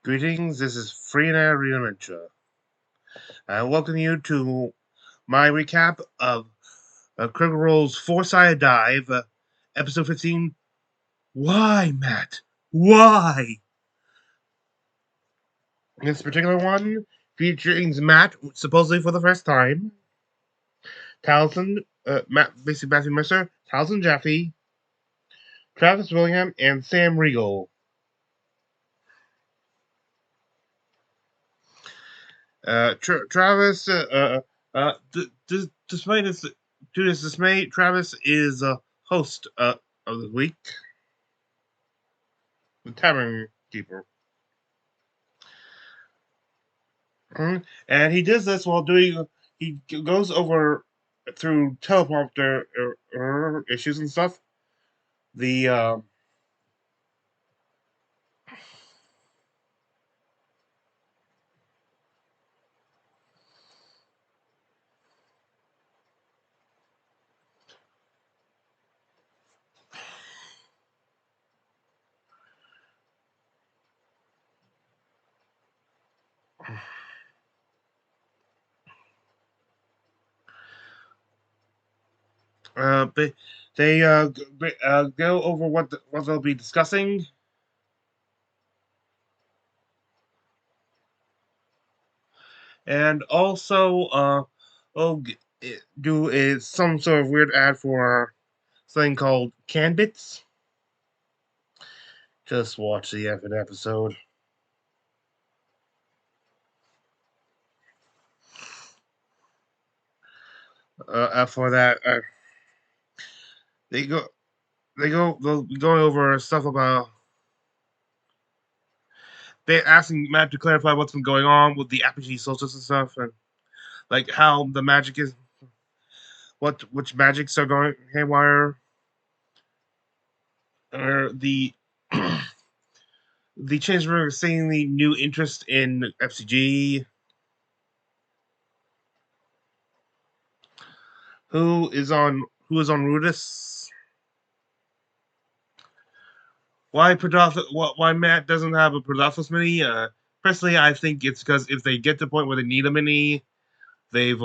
Greetings, this is Freener Readventure. I welcome you to my recap of Critical Role's Four-Sided Dive, Episode 15. Why, Matt? Why? This particular one featuring Matt, supposedly for the first time, Townsend, basically Matthew Mercer, Townsend Jaffe, Travis William, and Sam Riegel. Travis, despite his to his dismay, Travis is host of the week, the Tavern Keeper. And he does this while doing. He goes over through teleprompter issues and stuff. The they go over what they'll be discussing. And also oh, do is some sort of weird ad for something called Candits. Just watch the effing episode. For that, they go they'll be going over stuff about they asking Matt to clarify what's been going on with the F.C.G solstice and stuff, and like how the magic is, which magics are going haywire, or the change we're seeing the new interest in F.C.G. Who is on Rudis. Why Matt doesn't have a Prodothos mini? Personally, I think it's because if they get to the point where they need a mini, they've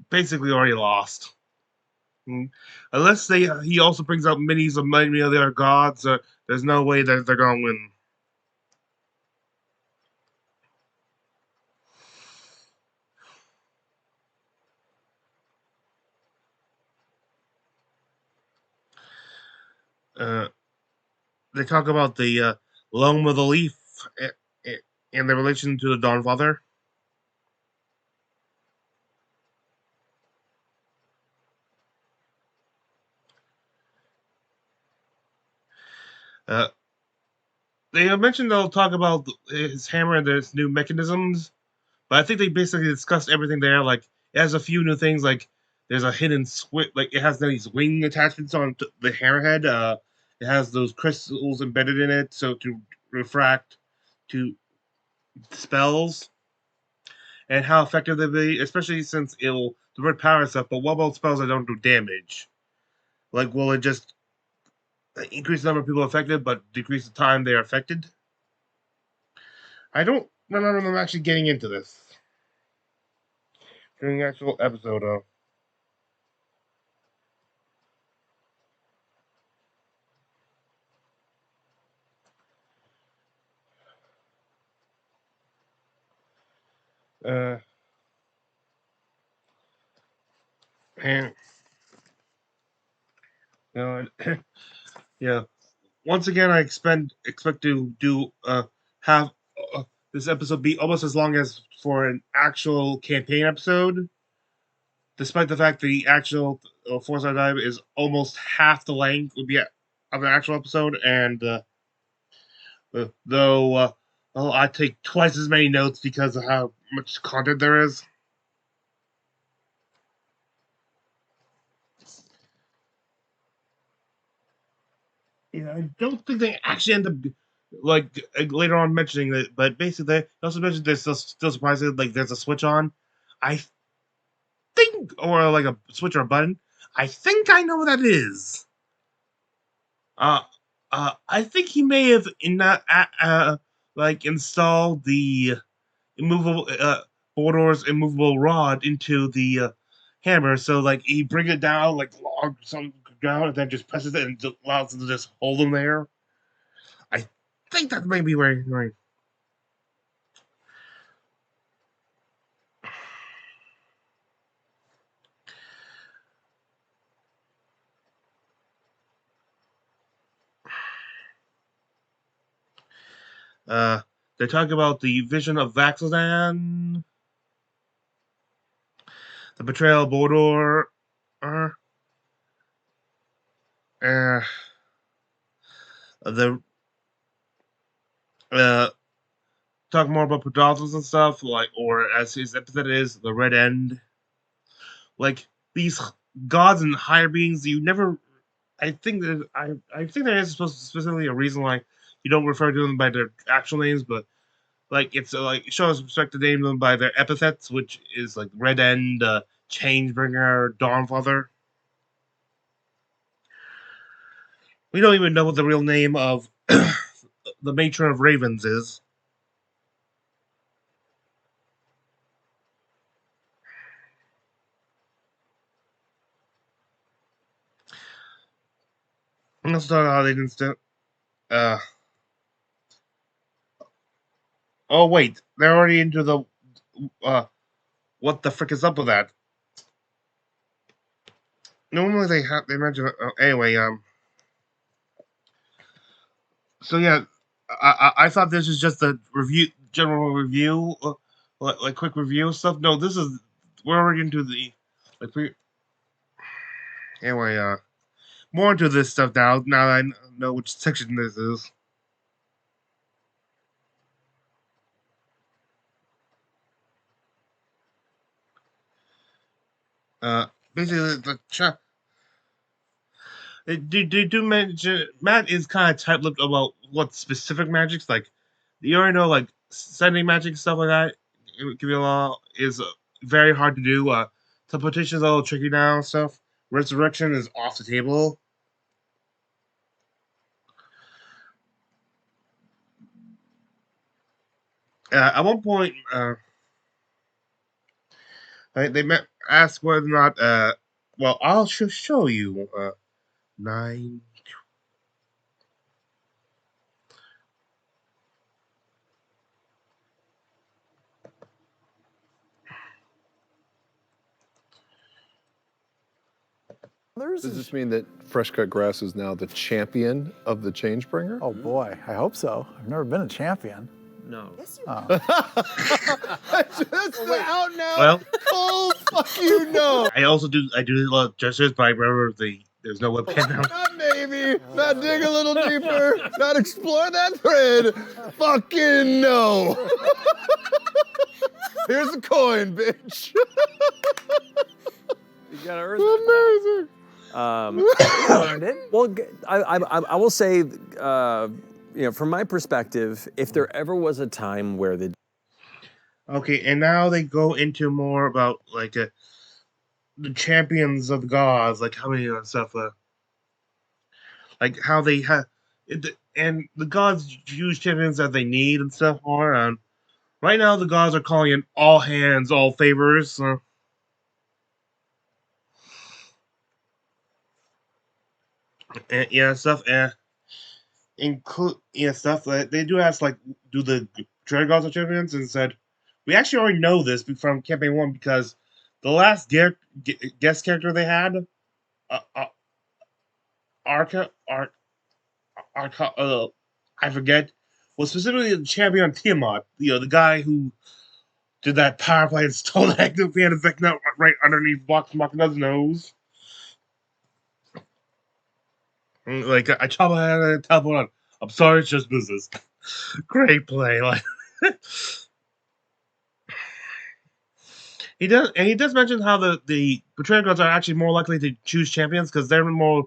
basically already lost. Unless he also brings out minis of many of their gods, there's no way that they're gonna win. Uh, they talk about the loam of the leaf and the relation to the Dawn Father. Uh, they mentioned they'll talk about his hammer and its new mechanisms, but I think they basically discussed everything there. Like it has a few new things, like there's a hidden switch, like it has these wing attachments on the hammerhead. It has those crystals embedded in it, so to refract to spells and how effective they be, especially since it'll divert power and stuff. But what about spells that don't do damage? Like, will it just increase the number of people affected, but decrease the time they are affected? I don't remember them actually getting into this during the actual episode. Uh, and uh, yeah. Once again, I expect to do have this episode be almost as long as for an actual campaign episode, despite the fact the actual Foresight Dive is almost half the length would be of an actual episode, and though I take twice as many notes because of how much content there is. Yeah, I don't think they actually end up like later on mentioning that, but basically they also mentioned there's still surprising like there's a switch on. I think, or like a switch or a button. I think I know what that is. Uh, I think he may have in that like install the immovable Mordor's immovable rod into the hammer. So like he brings it down like log some down and then just presses it and allows it to just hold him there. I think that may be right. Uh, they talk about the vision of Vax'ildan, the betrayal of Mordor, uh, uh, the uh, talk more about Podolphus and stuff, like, or as his epithet is, the Red End. Like these gods and higher beings, you never. I think there is supposed to specifically a reason why you don't refer to them by their actual names, but like it's like it shows respect to name them by their epithets, which is like Red End, Changebringer, Dawnfather. We don't even know what the real name of the matron of ravens is. Let's talk about it instead. Uh, oh wait, they're already into the. Uh, what the frick is up with that? Normally they mention anyway. So yeah, I thought this was just a review, general review, like quick review stuff. No, this is we're already into the like anyway. More into this stuff now. Now that I know which section this is. Basically the they do mention Matt is kind of tight-lipped about what specific magics like. You already know like sending magic stuff like that. Give you a lot is very hard to do. Teleportation is a little tricky now and stuff. Resurrection is off the table. At one point, they asked whether or not. Well, I'll show you. Nine. Does this mean that Fresh Cut Grass is now the champion of the Changebringer? Oh boy, I hope so. I've never been a champion. No. Yes, you Oh. That's the out now. Well, Cold fuck you no. I also do. I do love gestures, but I remember there's no webcam now. Not maybe. Not dig a little deeper. Not explore that thread. Fucking no. Here's a coin, bitch. You gotta earn that. Amazing. Well, I will say, from my perspective, if there ever was a time where the Okay, and now they go into more about like the champions of the gods, like how many stuff, like how they have, and the gods use champions that they need and stuff more. And right now, the gods are calling in all hands, all favors. And, yeah, stuff. Include stuff. They do ask like, do the Dread Gods are champions? And said, we actually already know this from campaign 1 because the last guest character they had, Arca, I forget, was specifically the champion Tiamat. The guy who did that power play and stole the Ectopia effect note right underneath Vox Machina's nose. Like I chop my head and teleport on. I'm sorry, it's just business. Great play, like. He does mention how the betrayal gods are actually more likely to choose champions because they're more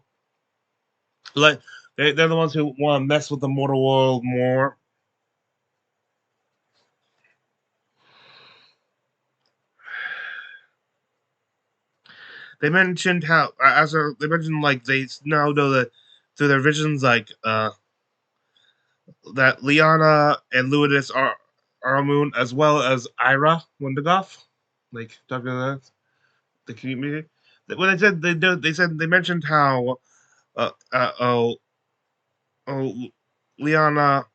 like they're the ones who want to mess with the mortal world more. They mentioned how they mentioned like they now know that through their visions like that Liana and Ludus are Aramoon, as well as Ira Wendigoff, like talking about the community. When they said they mentioned how uh, uh, oh, oh Liana,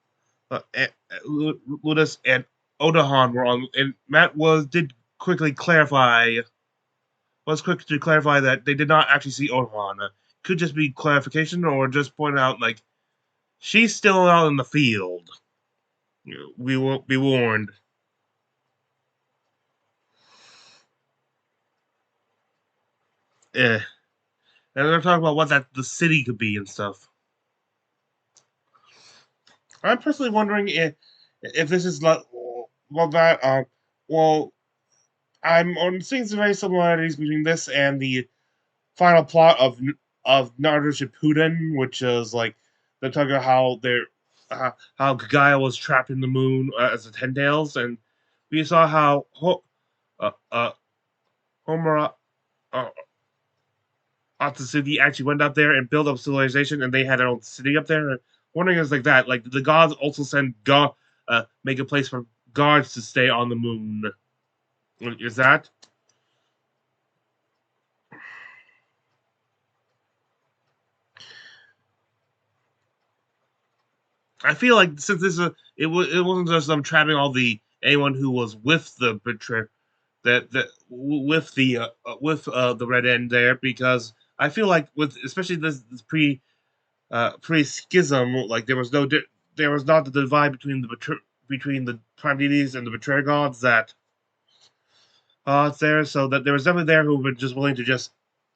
Ludus, and Odahan were on, and Matt did quickly clarify was quick to clarify that they did not actually see Odahan. Could just be clarification or just point out like she's still out in the field. We will be warned. Eh. And they're talking about what that the city could be and stuff. I'm personally wondering if this is like well that well I'm seeing some very similarities between this and the final plot of Naruto Shippuden, which is like they're talking about how how Gaia was trapped in the moon as a Ten Tails, and we saw how Homura uh, Atsuki actually went up there and built up civilization, and they had their own city up there. Wondering is like that. Like the gods also send make a place for guards to stay on the moon. Is that? I feel like since this it wasn't just them trapping all the anyone who was with the betrayer with the red end there because I feel like with especially this pre schism like there was not the divide between between the prime deities and the betrayer gods that it's there so that there was definitely there who were just willing to just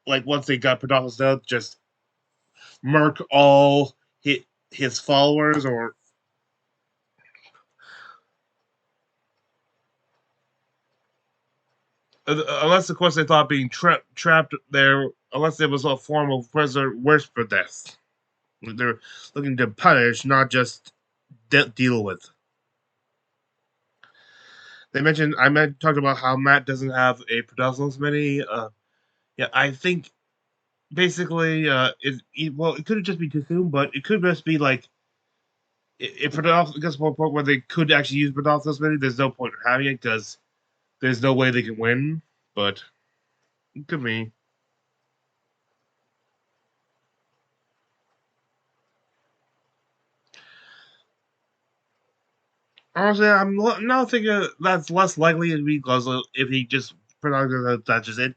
like once they got Padal's death just murk all his followers or unless of course they thought being trapped there unless it was a form of worse for death. They're looking to punish, not just deal with. They mentioned talked about how Matt doesn't have a production many. Yeah, I think basically well it could just be too soon, but it could just be like if Production gets to a point where they could actually use production many. There's no point in having it because there's no way they can win. But it could be. Honestly, I'm now thinking that's less likely to be because if he just pronounces that's just it.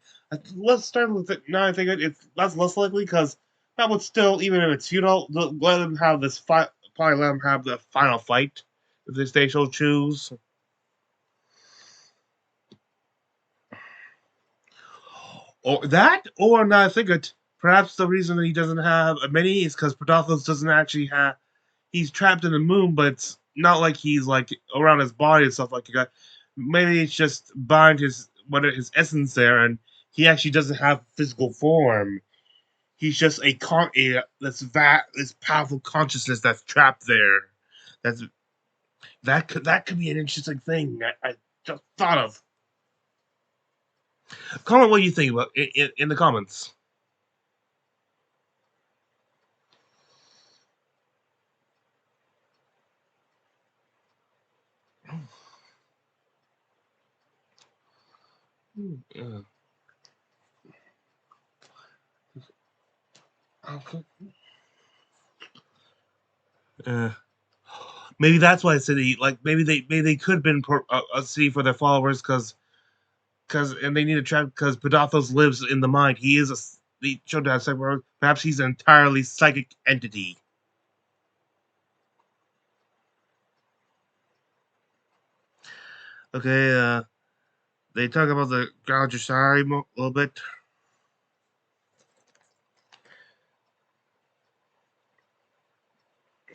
Let's start with it. Now I think it's that's less likely because that would still, even if it's futile, let them have this fight. Probably let them have the final fight if they so choose. Or that, or now I think it. Perhaps the reason that he doesn't have a mini is because Prodothos doesn't actually have. He's trapped in the moon, but it's not like he's like around his body and stuff like that. Maybe it's just bind his essence there, and he actually doesn't have physical form. He's just this powerful consciousness that's trapped there. That's that could be an interesting thing. I just thought of. Comment what you think about in the comments. Uh, uh, maybe that's why city like maybe they could have been a city for their followers because and they need to track because Padathos lives in the mind. He is he showed that psychic. Perhaps he's an entirely psychic entity. Okay, they talk about the Galajasari a little bit.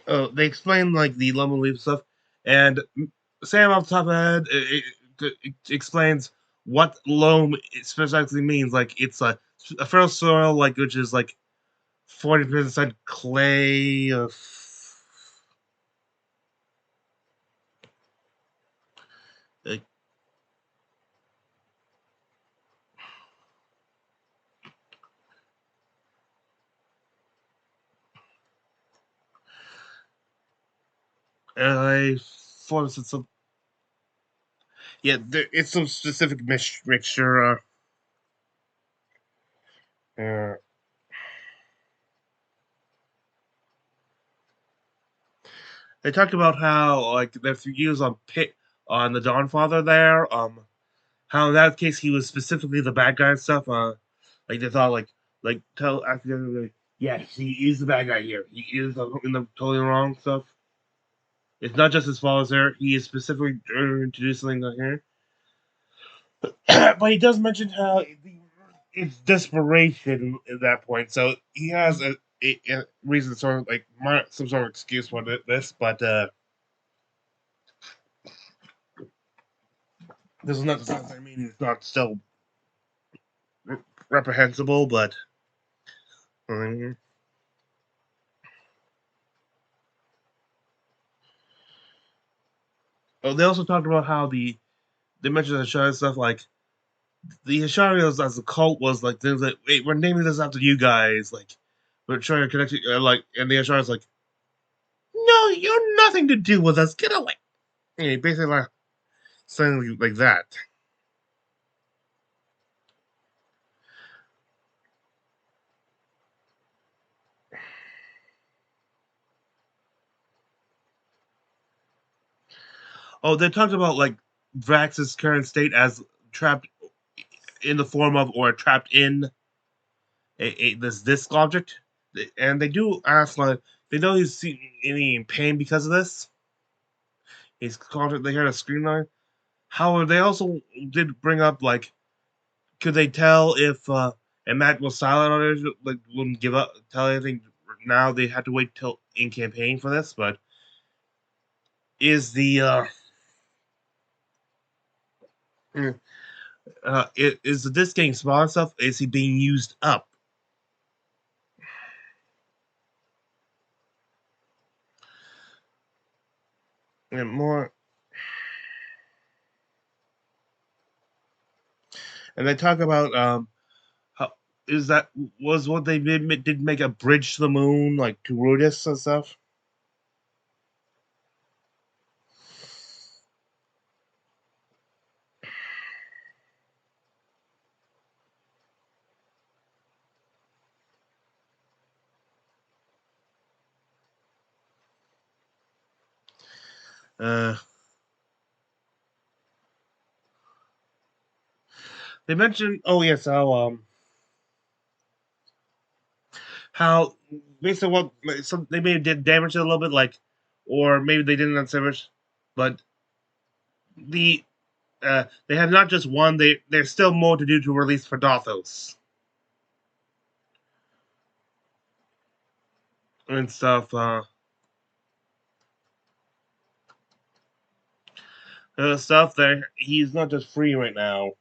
Oh, they explain like the Lum Leaf stuff, and Sam off the top of the head it explains what loam specifically means. Like it's a fertile soil, like which is like 40% clay. Like, I thought it's some. Yeah, it's some specific mixture. Uh, they talked about how like their views on Pit on the Dawnfather there. How in that case he was specifically the bad guy and stuff. Like they thought like tell accidentally. Yes, he is the bad guy here. He is in the totally wrong stuff. It's not just his fault there. He is specifically introducing here. But he does mention how it's desperation at that point. So he has a reason, sort of like some sort of excuse for this, but this is not the sense. I mean, it's not still reprehensible, but um, oh, they also talked about how they mentioned the Ashari stuff like the Asharios as a cult was like things like wait, we're naming this after you guys, like we're trying to connect you, like, and the Asharios like no, you're nothing to do with us, get away. Yeah, basically like something like that. Oh, they talked about like Vrax's current state as trapped in the form of or trapped in this disc object, and they do ask like they know he's any pain because of this. He's called. They heard a scream line. However, they also did bring up like could they tell if and Matt was silent on it, like wouldn't give up, tell anything. Now they had to wait till in campaign for this, but is the mm, is the disc getting small and stuff? Is he being used up? And more, and they talk about how is that was what they did make a bridge to the moon like to Rudis and stuff. Uh, they mentioned oh yes how basically what some they maybe did damage it a little bit like or maybe they didn't on damage, but the they have not just one. There's still more to do to release Fedothos and stuff. Stuff that he's not just free right now.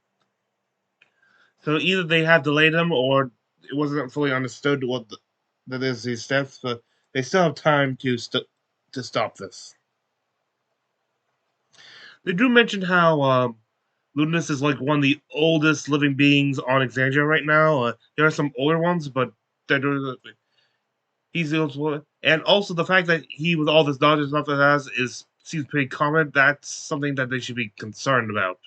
So either they have delayed him, or it wasn't fully understood what that is these steps. But they still have time to stop this. They do mention how Ludinus is like one of the oldest living beings on Exandria right now. There are some older ones, but they're he's the oldest one. And also the fact that he, with all this knowledge and stuff that has, is seems pretty common. That's something that they should be concerned about.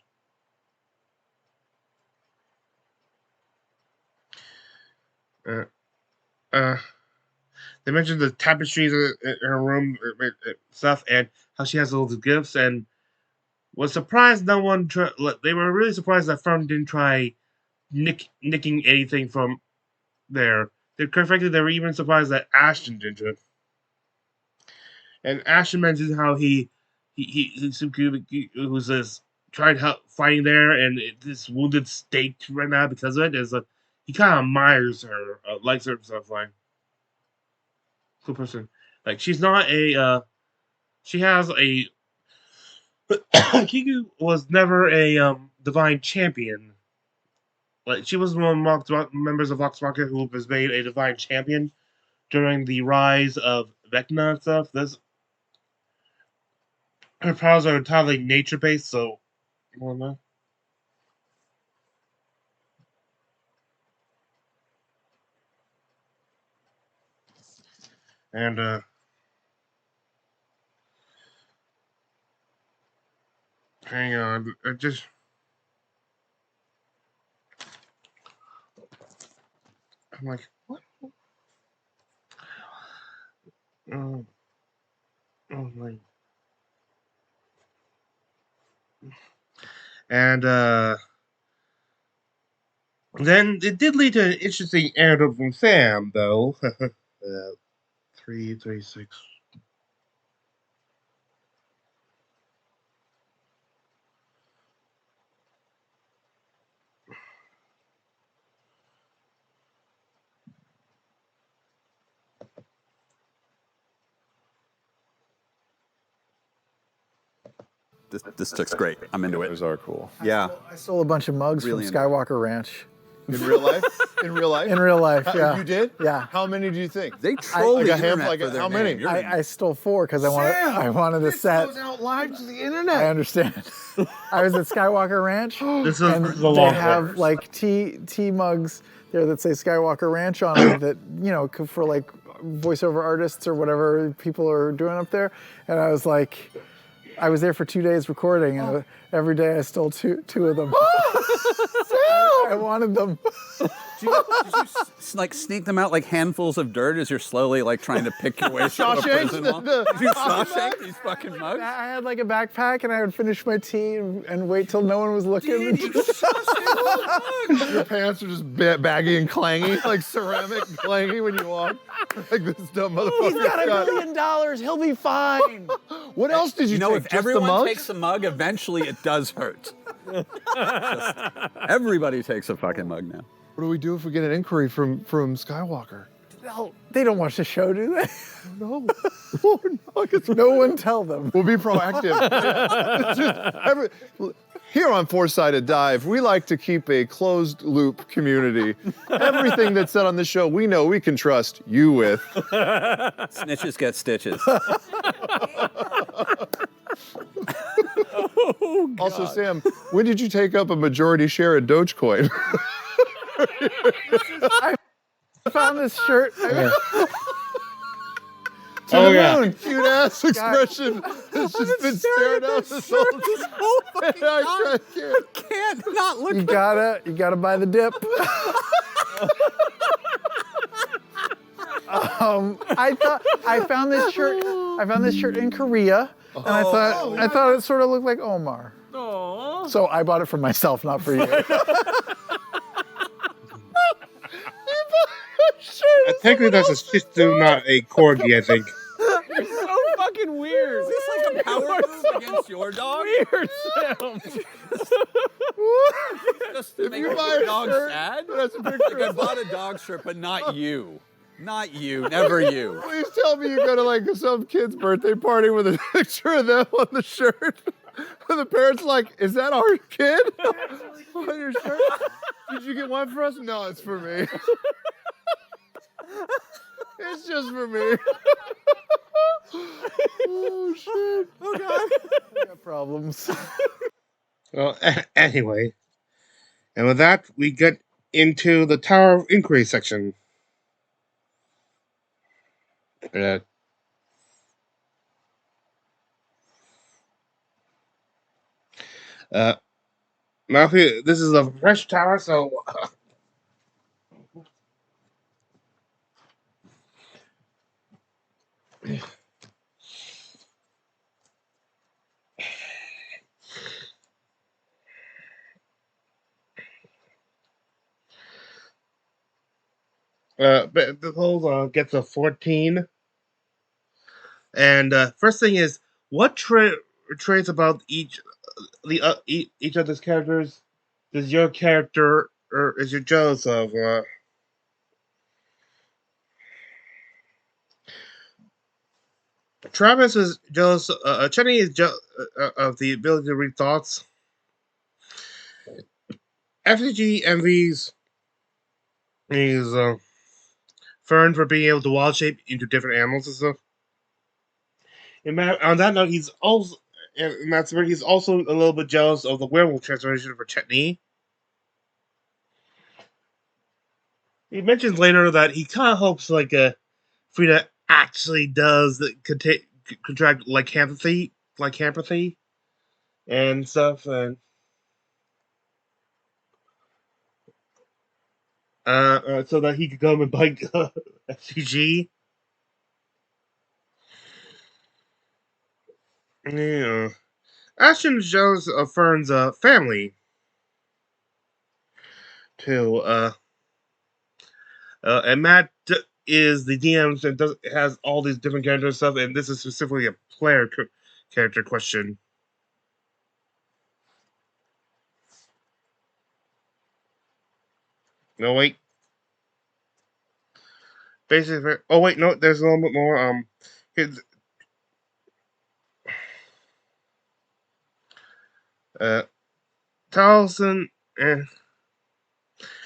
Uh, uh, they mentioned the tapestries in her room stuff, and how she has all the gifts, and was surprised no one. They were really surprised that Firm didn't try nicking anything from there. Quite frankly, they were even surprised that Ashton didn't do it. And Ashton mentioned how he who's this tried help fighting there and this wounded state right now because of it is he kind of admires her, likes her stuff like cool person. Like she's not a she has a Kiku was never a divine champion. Like she was one of the members of Vox Machina who was made a divine champion during the rise of Vecna and stuff. This her powers are entirely nature based, so well, and Hang on. I'm like, what? Oh, oh my. And then it did lead to an interesting anecdote from Sam, though. 336. This chick's great. I'm into it. Those are cool. Yeah. I stole a bunch of mugs Really from into it. Skywalker Ranch. In real life? In real life? In real life, yeah. You did? Yeah. How many do you think? They troll Like the a handful, internet like for their how many? name. You're I stole 4 because I wanted a set. out live to the internet. I understand. I was at Skywalker Ranch, This and is the they long have course. like tea mugs there that say Skywalker Ranch on them that, you know, for like voiceover artists or whatever people are doing up there. And I was like, I was there for 2 days recording, and every day I stole two of them. I wanted them. Did you like sneak them out like handfuls of dirt as you're slowly like trying to pick your way out of Shawshank? prison? Did you Shawshank these fucking mugs? I had like a backpack, and I would finish my tea and wait till no one was looking. Your pants are just baggy and clangy, like ceramic clangy when you walk. Like this dumb motherfucker. He's got $1 million. He'll be fine. What else did you You know, take? if Just the everyone mugs? takes a mug, eventually it does hurt. Everybody takes a fucking mug now. What do we do if we get an inquiry from Skywalker? No, they don't watch the show, do they? No. Oh, no, I guess No one tell them. we'll be proactive. It's just here on Four-Sided Dive, we like to keep a closed loop community. Everything that's said on the show, we know we can trust you with. Snitches get stitches. Also, Sam, when did you take up a majority share in Dogecoin? I found this shirt. Oh, yeah. Cute ass expression. It's just been staring out this whole I can't. Can't not look. You gotta buy the dip. I found this shirt in Korea, and I thought it sort of looked like Omar. Aww. So I bought it for myself, not for you. Technically, that's a Shih Tzu, not a corgi, I think. You're so fucking weird. Is this like a power move against your dog? Weird, Sam. Just to make you your buy a dog shirt, sad? that's a Like I bought a dog shirt, but not you. Not you. Never you. Please tell me you go to like some kid's birthday party with a picture of them on the shirt. And the parents like, is that our kid on your shirt? Did you get one for us? No, it's for me. It's just for me. Oh shit. Oh God. I got problems. Well, anyway. And with that, we get into the Tower of Inquiry section. Mathew, this is a fresh tower, so but the whole gets a 14. And first thing is, what traits about each of these characters does your character or is your Joseph? Travis is jealous. Chenny is of the ability to read thoughts. F.C.G envies is Fern for being able to wild shape into different animals and stuff. On that note, he's also, and that's where he's also a little bit jealous of the werewolf transformation for Chetney. He mentions later that he kind of hopes like Frida actually does contract lycanthropy, and stuff, and so that he could come and bite F.C.G. Yeah. Ashton is jealous of Fern's family too. And Matt is the DM and has all these different character stuff, and this is specifically a player character question. No wait, basically. Oh wait, no. There's a little bit more. His, uh, Towson and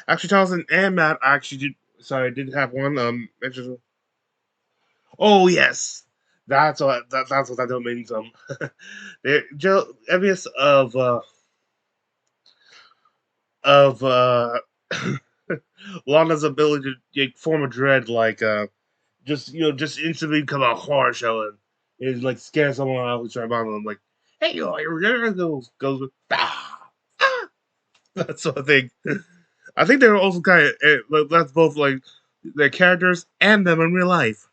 actually Towson and Matt actually did. Sorry, did have one mention. Oh yes, that's what that means. They're envious of Lana's ability to form a dread, like just instantly become a horror show and like scare someone out who's trying to bother them, like, hey, you're gonna goes ah, ah. That sort of thing. I think they're also kind of that's both like their characters and them in real life.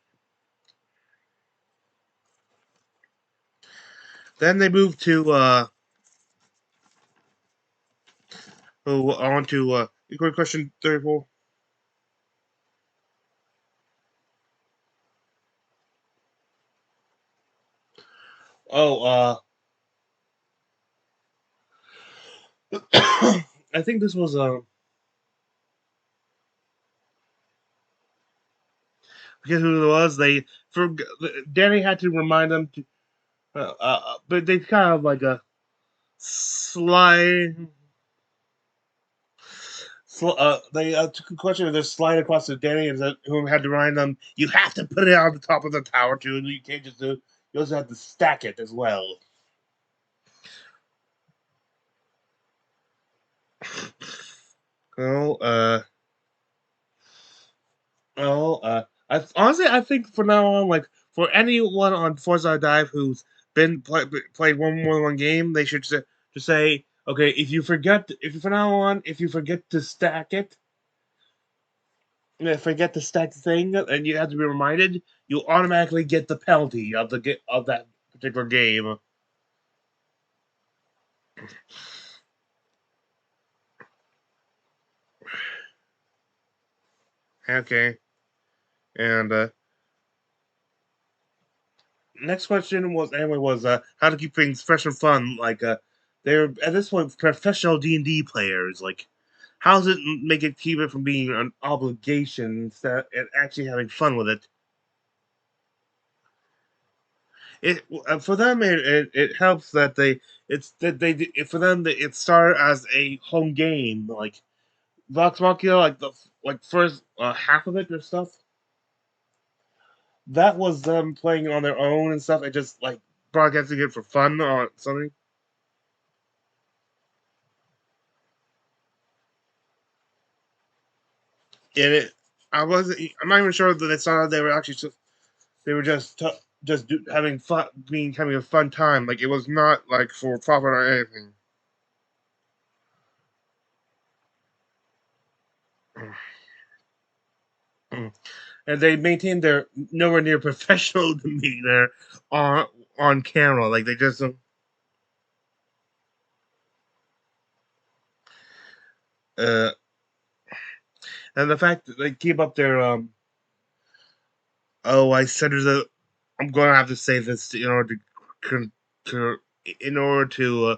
Then they move to on to quick question 34. Oh, I think this was because who it was. They for Danny had to remind them to, but they kind of like a slide. They took a question of this slide across to Danny, and who had to remind them, you have to put it on the top of the tower too. You can't just do. You also have to stack it as well. Well, honestly, I think from now on, like for anyone on Forza Dive who's played one more than one game, they should just say, okay, if you from now on, if you forget to stack it, forget to stack the thing, and you have to be reminded, you automatically get the penalty of of that particular game. Okay, and next question was how to keep things fresh and fun. Like they're at this point professional D&D players. Like how does it make it keep it from being an obligation instead and actually having fun with it? It for them it helps that for them it started as a home game like Vox Machina like the like first half of it or stuff that was them playing on their own and stuff and just like broadcasting it for fun or something. And I'm not even sure that it sounded they were actually they were having fun, having a fun time. Like it was not like for profit or anything. And they maintained their nowhere near professional demeanor on on camera. Like they just uh, and the fact that they keep up their oh I said that I'm going to have to say this in order in order to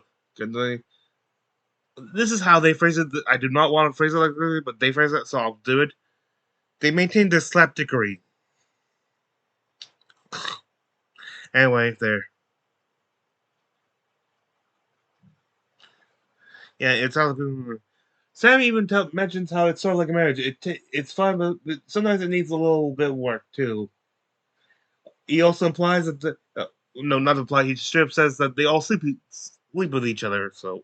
this is how they phrase it. I do not want to phrase it like this, but they phrase it, so I'll do it. They maintain their slapdickery. Anyway, there. Yeah, it's how Sam even mentions how it's sort of like a marriage. It's fun, but sometimes it needs a little bit of work too. He also implies that no, not imply. He straight up says that they all sleep with each other. So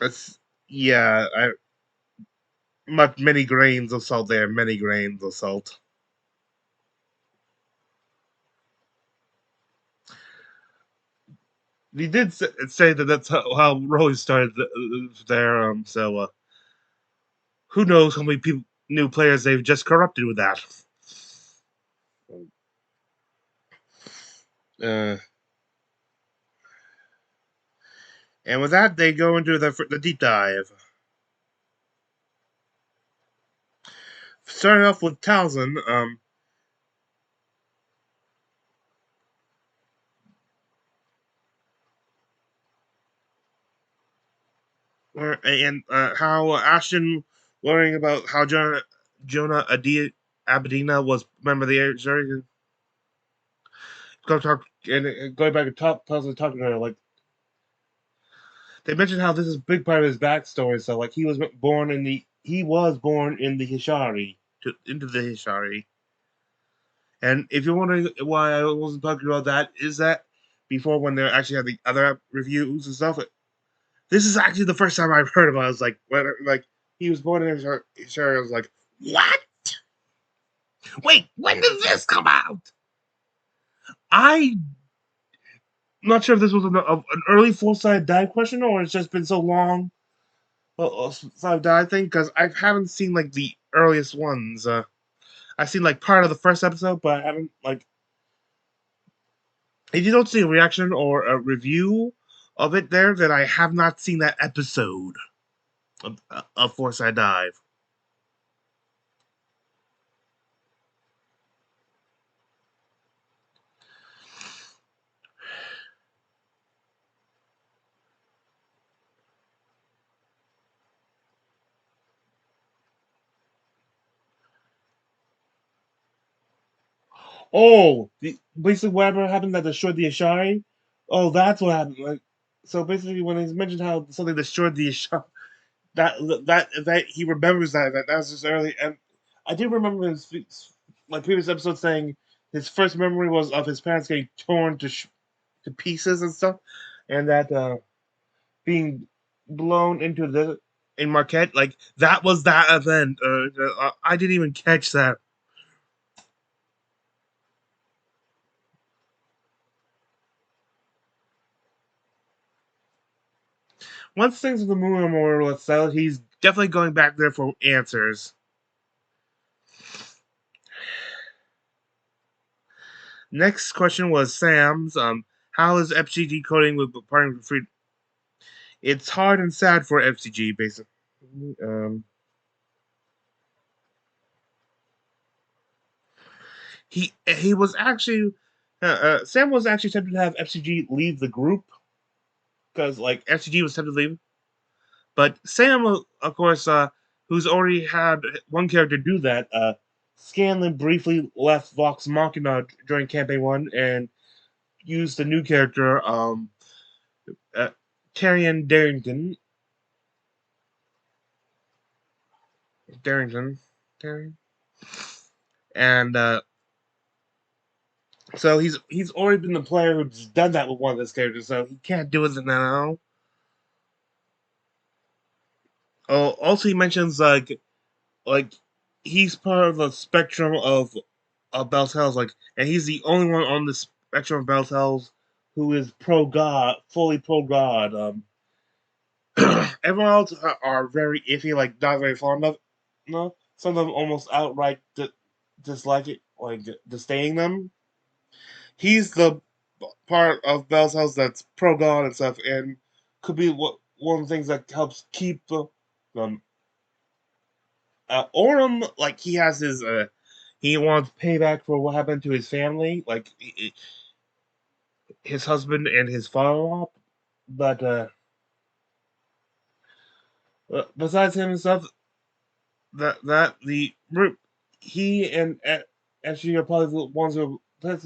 that's yeah. Many grains of salt there. Many grains of salt. He did say that that's how Rose started there. So who knows how many new players they've just corrupted with that. Uh, and with that, they go into the deep dive. Starting off with Talzin, and how Ashton learning about how Jonah Abedina was a member of the Air. Sorry, go talk and going back and Talzin talking to her like they mentioned how this is a big part of his backstory. So like he was born in the Hishari into the Hishari. And if you're wondering why I wasn't talking about that, is that before when they actually had the other reviews and stuff, this is actually the first time I've heard about it. I was like, like he was born in Hishari. I was like, what? Wait, when did this come out? I'm not sure if this was an early Foresight dive question or it's just been so long. I've dive thing because I haven't seen like the earliest ones. I've seen like part of the first episode, but I haven't like. If you don't see a reaction or a review of it there, then I have not seen that episode of Foresight Dive. Oh, basically whatever happened that destroyed the Ashari. Oh, that's what happened. Like, so basically, when he's mentioned how something destroyed the Ashari, that he remembers that was just early. And I do remember his like previous episode saying his first memory was of his parents getting torn to pieces and stuff, and that being blown into the in Marquette. Like that was that event. I didn't even catch that. Once things with the moon are more or less settled, he's definitely going back there for answers. Next question was Sam's. How is F.C.G coding with parting with free? It's hard and sad for F.C.G. basically. Um, he was actually Sam was actually tempted to have F.C.G leave the group because like F.C.G was tempted to leave, but Sam, of course, who's already had one character do that, Scanlan briefly left Vox Machina during Campaign 1 and used the new character, uh, Tyrion Darrington. Darrington. Tyrion? And so he's already been the player who's done that with one of his characters, so he can't do it now. Oh, also he mentions like he's part of the spectrum of Beltels, like, and he's the only one on the spectrum of Beltels who is pro God, fully pro God. Everyone else are very iffy, like not very fond of. No, some of them almost outright dislike it, like disdaining them. He's the part of Beltels that's pro God and stuff, and could be one of the things that helps keep um, Orem, like he has his he wants payback for what happened to his family, like his husband and his father-in-law. But besides him and stuff, that the he and actually are probably the ones who are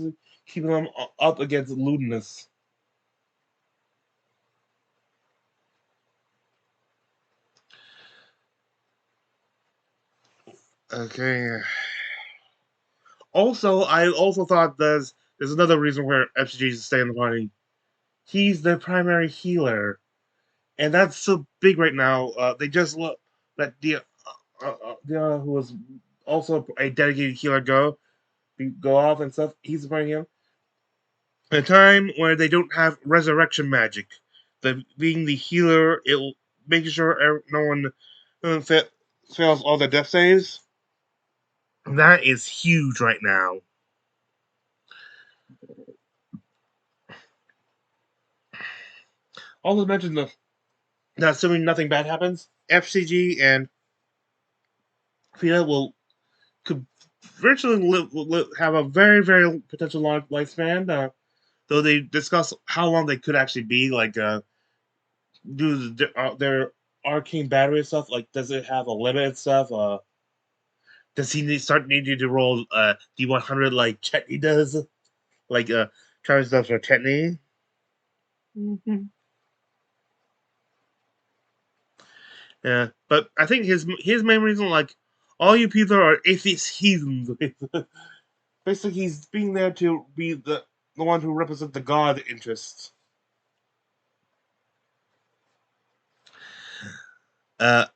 keeping them up against lewdness. Okay. Also, I also thought there's another reason where FCG is staying in the party. He's their primary healer, and that's so big right now. They just let the who was also a dedicated healer go off and stuff. He's bringing him. a time where they don't have resurrection magic. Being the healer, it'll making sure no one fails all the death saves. That is huge right now. Also mentioned that assuming nothing bad happens, F.C.G and Fia could virtually have a very potential long lifespan. Though they discuss how long they could actually be, like do their arcane battery stuff. Like, does it have a limit and stuff? Does he start needing to roll D100 like Chetney does? Like Travis does for Chetney? Mm-hmm. Yeah, but I think his main reason, like, all you people are atheist heathens. Basically, he's being there to be the one who represents the God interests. Uh,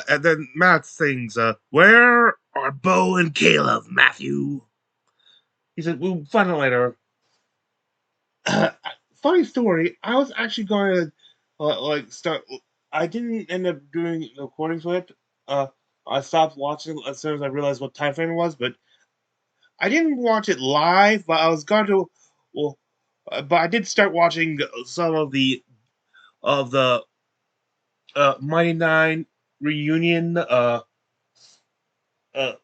and then Matt sings, "Where are Bo and Caleb, Matthew?" He said, "We'll find out later." Funny story. I was actually going to like start. I didn't end up doing the recordings with it. I stopped watching as soon as I realized what time frame it was. But I didn't watch it live. But I was going to. Well, but I did start watching some of the Mighty Nine reunion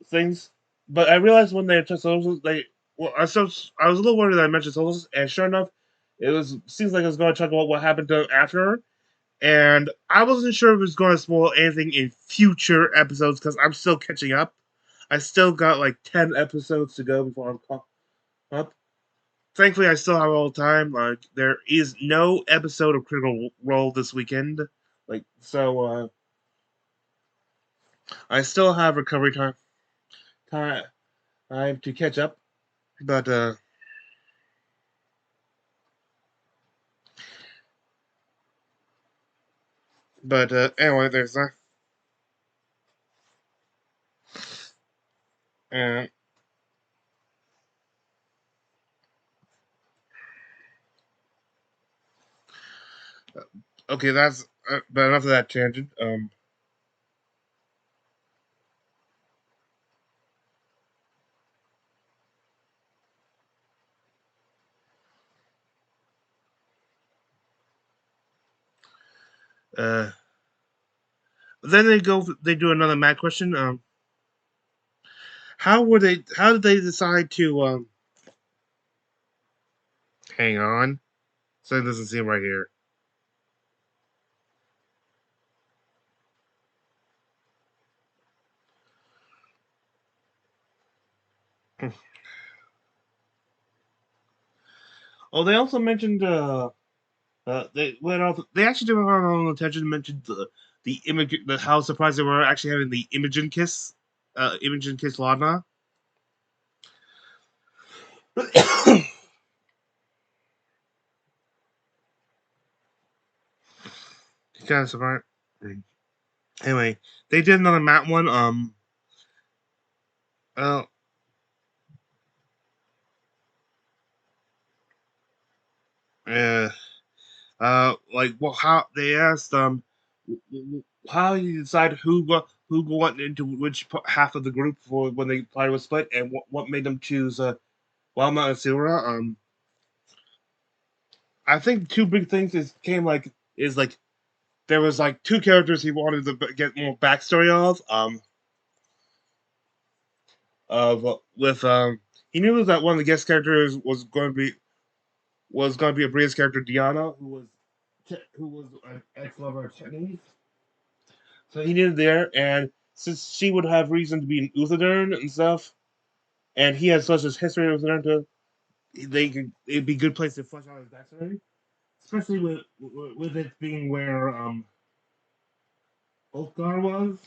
things. But I realized when they took socials, they well, I was a little worried that I mentioned socials, and sure enough, seems like it was going to talk about what happened to after, and I wasn't sure if it was going to spoil anything in future episodes because I'm still catching up. I still got like 10 episodes to go before I'm caught up. Thankfully, I still have all the time. Like, there is no episode of Critical Role this weekend. Like, so I still have recovery time to catch up. But anyway, there's that. And okay, that's but enough of that tangent. Uh, then they do another mad question. How did they decide to hang on? So it doesn't seem right here. Oh, they also mentioned they went off. They actually did our own attention. Mentioned the image, how surprised they were actually having the Imogen kiss Lana. Kind of surprised. Anyway, they did another Matt one. Uh, uh, like, well, how they asked how you decide who went into which half of the group for when the party was split, and what made them choose Walmart and Silra. I think two big things is like there was like two characters he wanted to get more backstory of with he knew that one of the guest characters was going to be a Bria's character Diana, who was an ex lover of Chinese. So he needed there, and since she would have reason to be an Uthadern and stuff, and he has such a history with Uthadern, it'd be a good place to flesh out his backstory, especially with it being where Ulfgar was.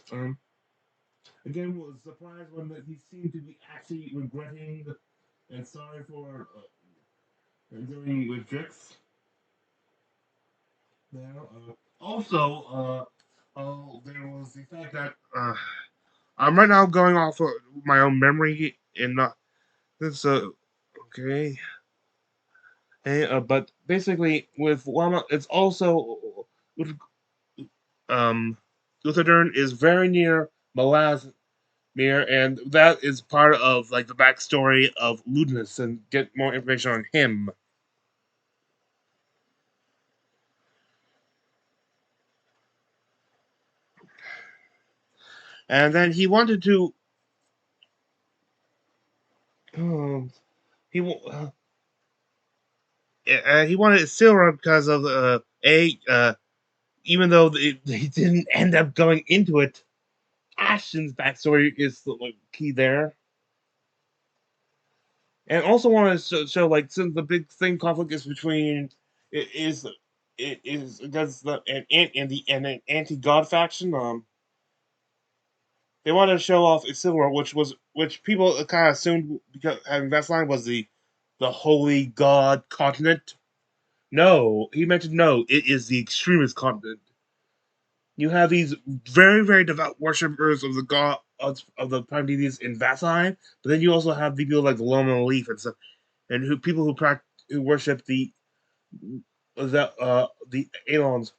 Again, was surprised when he seemed to be actually regretting and sorry for doing with Drix. There. Also, there was the fact that I'm right now going off of my own memory and not this. Okay. But basically, with Lama, it's also um, Luthadern is very near Malazmir, and that is part of like the backstory of Ludinus, and get more information on him. And then he wanted to. Um, he he wanted Silra because of even though they didn't end up going into it, Ashton's backstory is like key there. And also want to show like since the big thing conflict is between it is it is against an anti god faction. They wanted to show off Isildur, which people kind of assumed because having that line was the holy god continent. No, he mentioned no. It is the extremist continent. You have these very devout worshippers of the god of the prime deities in Vasselheim, but then you also have people like Loma Leaf and stuff, and people who worship the Aelons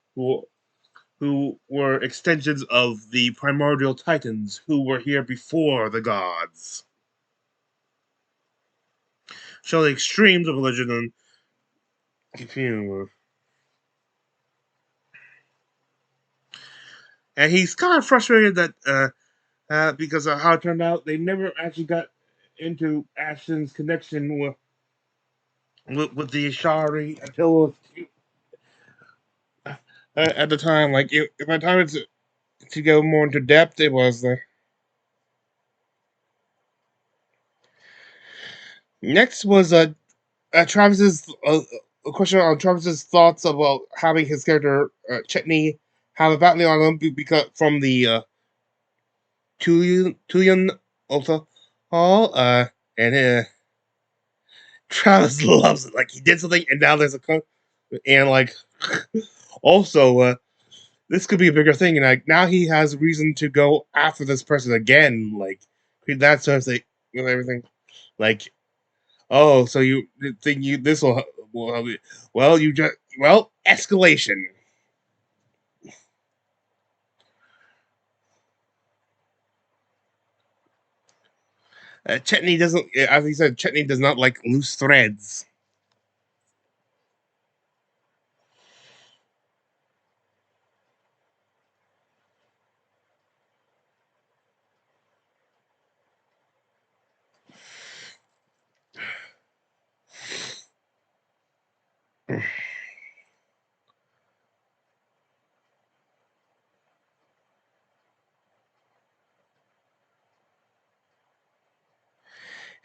who were extensions of the primordial titans who were here before the gods. Show the extremes of religion and continue. And he's kind of frustrated that because of how it turned out, they never actually got into Ashton's connection with the Ashari until at the time. Like by the time it's to go more into depth, it was the next was Travis's a question on Travis's thoughts about having his character Chetney have a battle on him because from the Tuyan Ulta Hall, and Travis loves it. Like he did something, and now there's and like also this could be a bigger thing, and like now he has reason to go after this person again. Like that sort of thing with everything. Like oh, so you think you this will help you? Well, you just escalation. Chetney doesn't, as he said, Chetney does not like loose threads.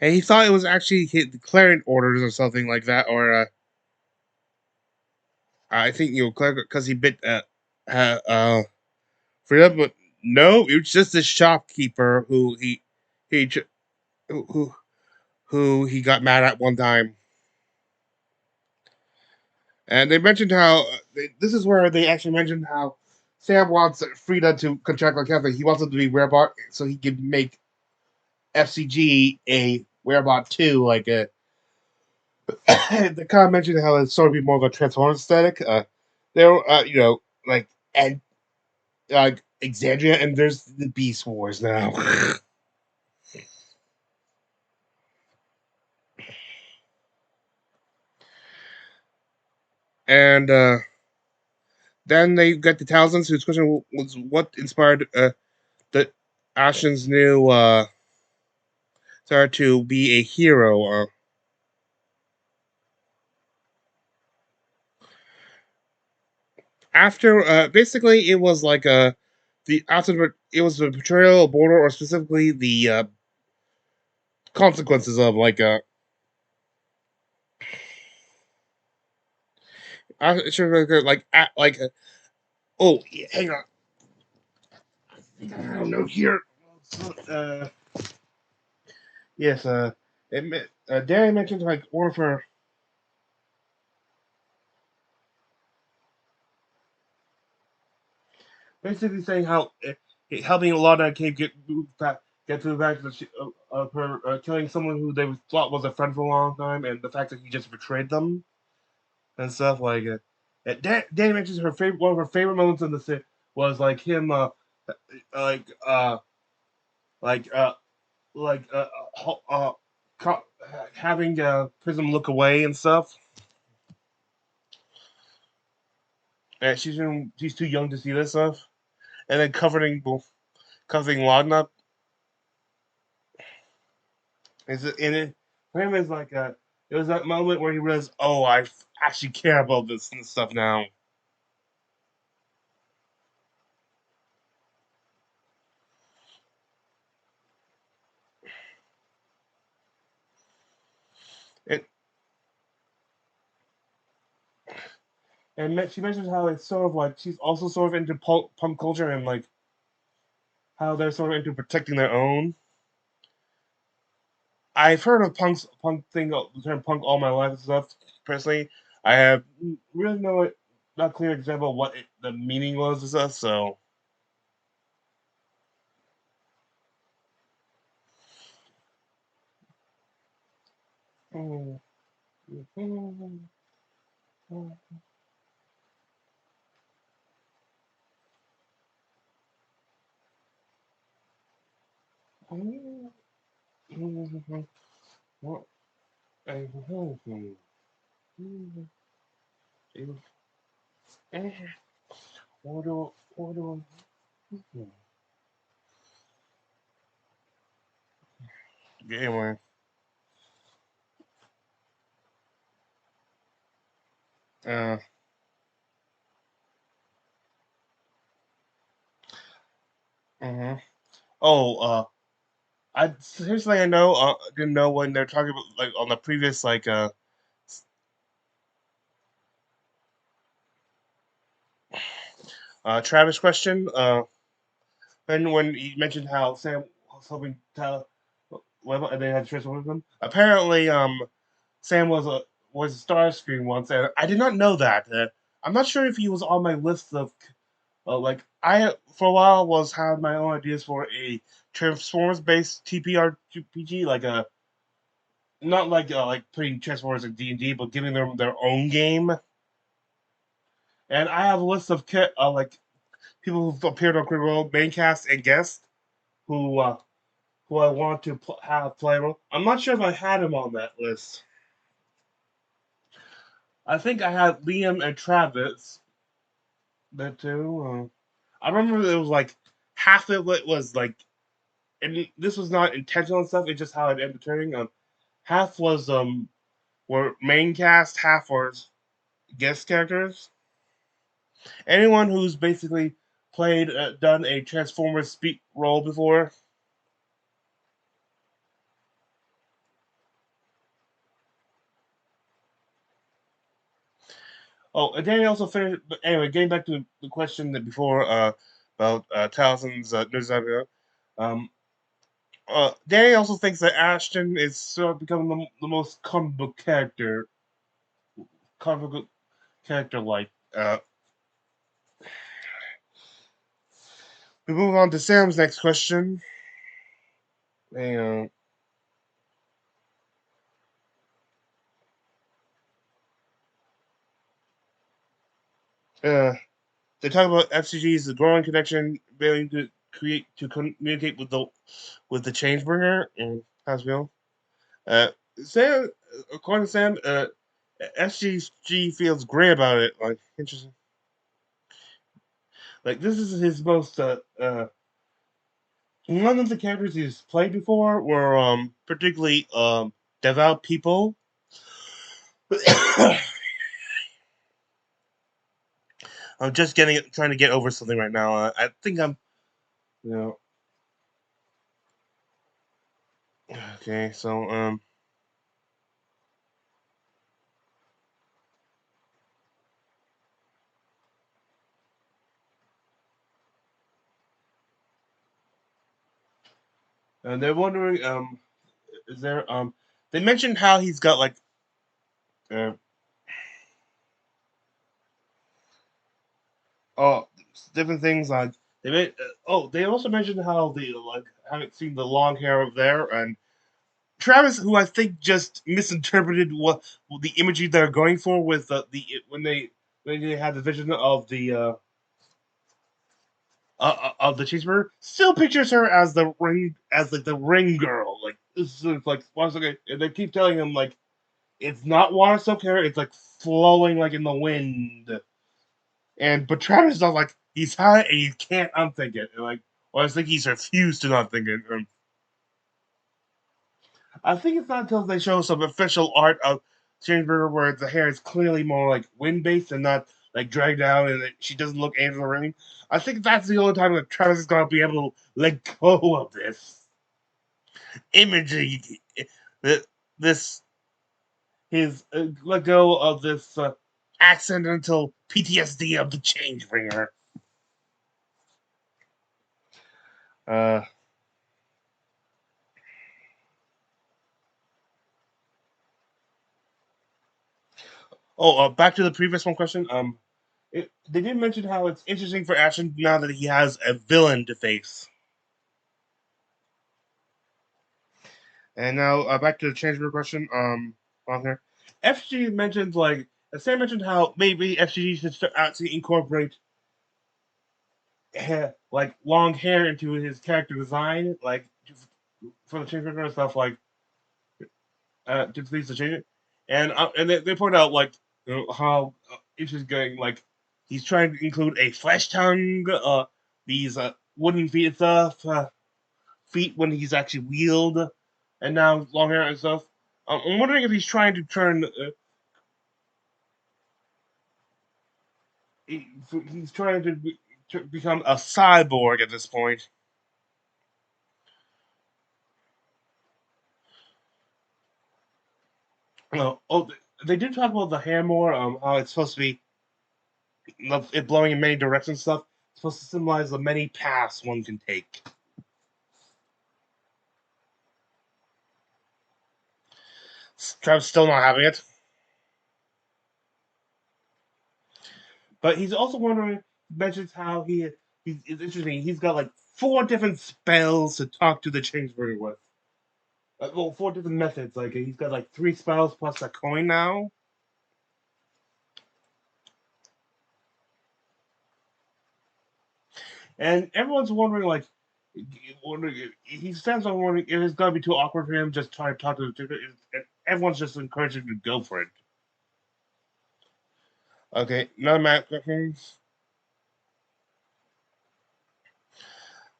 And he thought it was actually declaring orders or something like that, or I think because he bit Frida, but no, it was just this shopkeeper he who who he got mad at one time. And they mentioned how this is where they actually mentioned how Sam wants Frida to contract like Catholic. He wants him to be werebot so he can make F.C.G a werebot too, like a. They kind of mentioned how it's sort of be more of a Transformers aesthetic. There, like and Exandria, and there's the Beast Wars now. And then they got the Talismans, whose question was what inspired the Ashen's new start to be a hero. After basically it was like the after it was the betrayal of border, or specifically the consequences of like oh yeah, hang on, I don't know here. Yes, Danny mentioned like one of her basically saying how helping Lana Cave get to the fact that of her killing someone who they thought was a friend for a long time, and the fact that he just betrayed them and stuff like. Danny mentions her favorite one of her favorite moments in the was like him like like uh like co- having Prism look away and stuff. And she's too young to see this stuff, and then covering Laden up. Is it in it? For him, is like it was that moment where he realized, oh, actually care about this and stuff now. It and she mentions how it's sort of like she's also sort of into punk culture and like how they're sort of into protecting their own. I've heard of punk thing, the term punk all my life and stuff. Personally, I have really not clear example of what the meaning was and stuff. So, anyway, uh, mhm. Oh, here's something I know. Didn't know when they're talking about like on the previous Travis question. And when he mentioned how Sam was hoping to level, and they had to transfer with him. Apparently, Sam was a Starscream once, and I did not know that. I'm not sure if he was on my list of like I for a while was had my own ideas for a Transformers based TPRPG, like a not like putting Transformers in D&D, but giving them their own game. And I have a list of like people who've appeared on Critical Role, main cast and guests who who I want to have play a role. I'm not sure if I had him on that list. I think I had Liam and Travis. That too. I remember it was like half of it was like, and this was not intentional and stuff. It's just how it ended up turning. Half was were main cast, half was guest characters. Anyone who's basically played done a Transformers speak role before. Oh, and Danny also finished. But anyway, getting back to the question that before about Talison's Nerd um, Danny also thinks that Ashton is sort of becoming the most comic book character like. We move on to Sam's next question. And, they talk about F.C.G's growing connection, ability to communicate with the Changebringer and Hasbro. Uh, Sam, according to Sam, F.C.G feels great about it. Like interesting. Like this is his most none of the characters he's played before were particularly devout people. I'm just trying to get over something right now. I think I'm, you know, okay. So and they're wondering is there they mentioned how he's got like uh, oh different things like They made, they also mentioned how they like haven't seen the long hair over there, and Travis, who I think just misinterpreted what the imagery they're going for with when they had the vision of the cheeseburger, still pictures her as the ring as like the ring girl. Like this is like once again, and they keep telling him like it's not water soaked hair, it's like flowing like in the wind. And but Travis is not like he's high and he can't unthink it. And, like, or I think he's refused to not think it. I think it's not until they show some official art of Changeburger where the hair is clearly more like wind based and not like dragged down, and she doesn't look angel or anything. I think that's the only time that Travis is gonna be able to let go of this imagery, th- this his let go of this accidental PTSD of the Changebringer. Uh, Back to the previous one question. They did mention how it's interesting for Ashton now that he has a villain to face. And now back to the transfer question. On here, FG mentions like Sam mentioned how maybe FCG should start out to incorporate like long hair into his character design, like for the transfer and stuff, like to please the change it. And they point out like how it's going like he's trying to include a flesh tongue, these wooden feet and stuff, feet when he's actually wheeled, and now long hair and stuff. I'm wondering if he's trying to turn. He's trying to become a cyborg at this point. They did talk about the hair more. How it's supposed to be it blowing in many directions and stuff. It's supposed to symbolize the many paths one can take. Travis still not having it. But he's also wondering, mentions how it's interesting. He's got like 4 different spells to talk to the Changebringer with. Well, 4 different methods. Like he's got like 3 spells plus a coin now. And everyone's wondering, like, he stands on wondering if it's gonna be too awkward for him just trying to talk to the Changebringer. And everyone's just encouraging him to go for it. Okay, another match questions.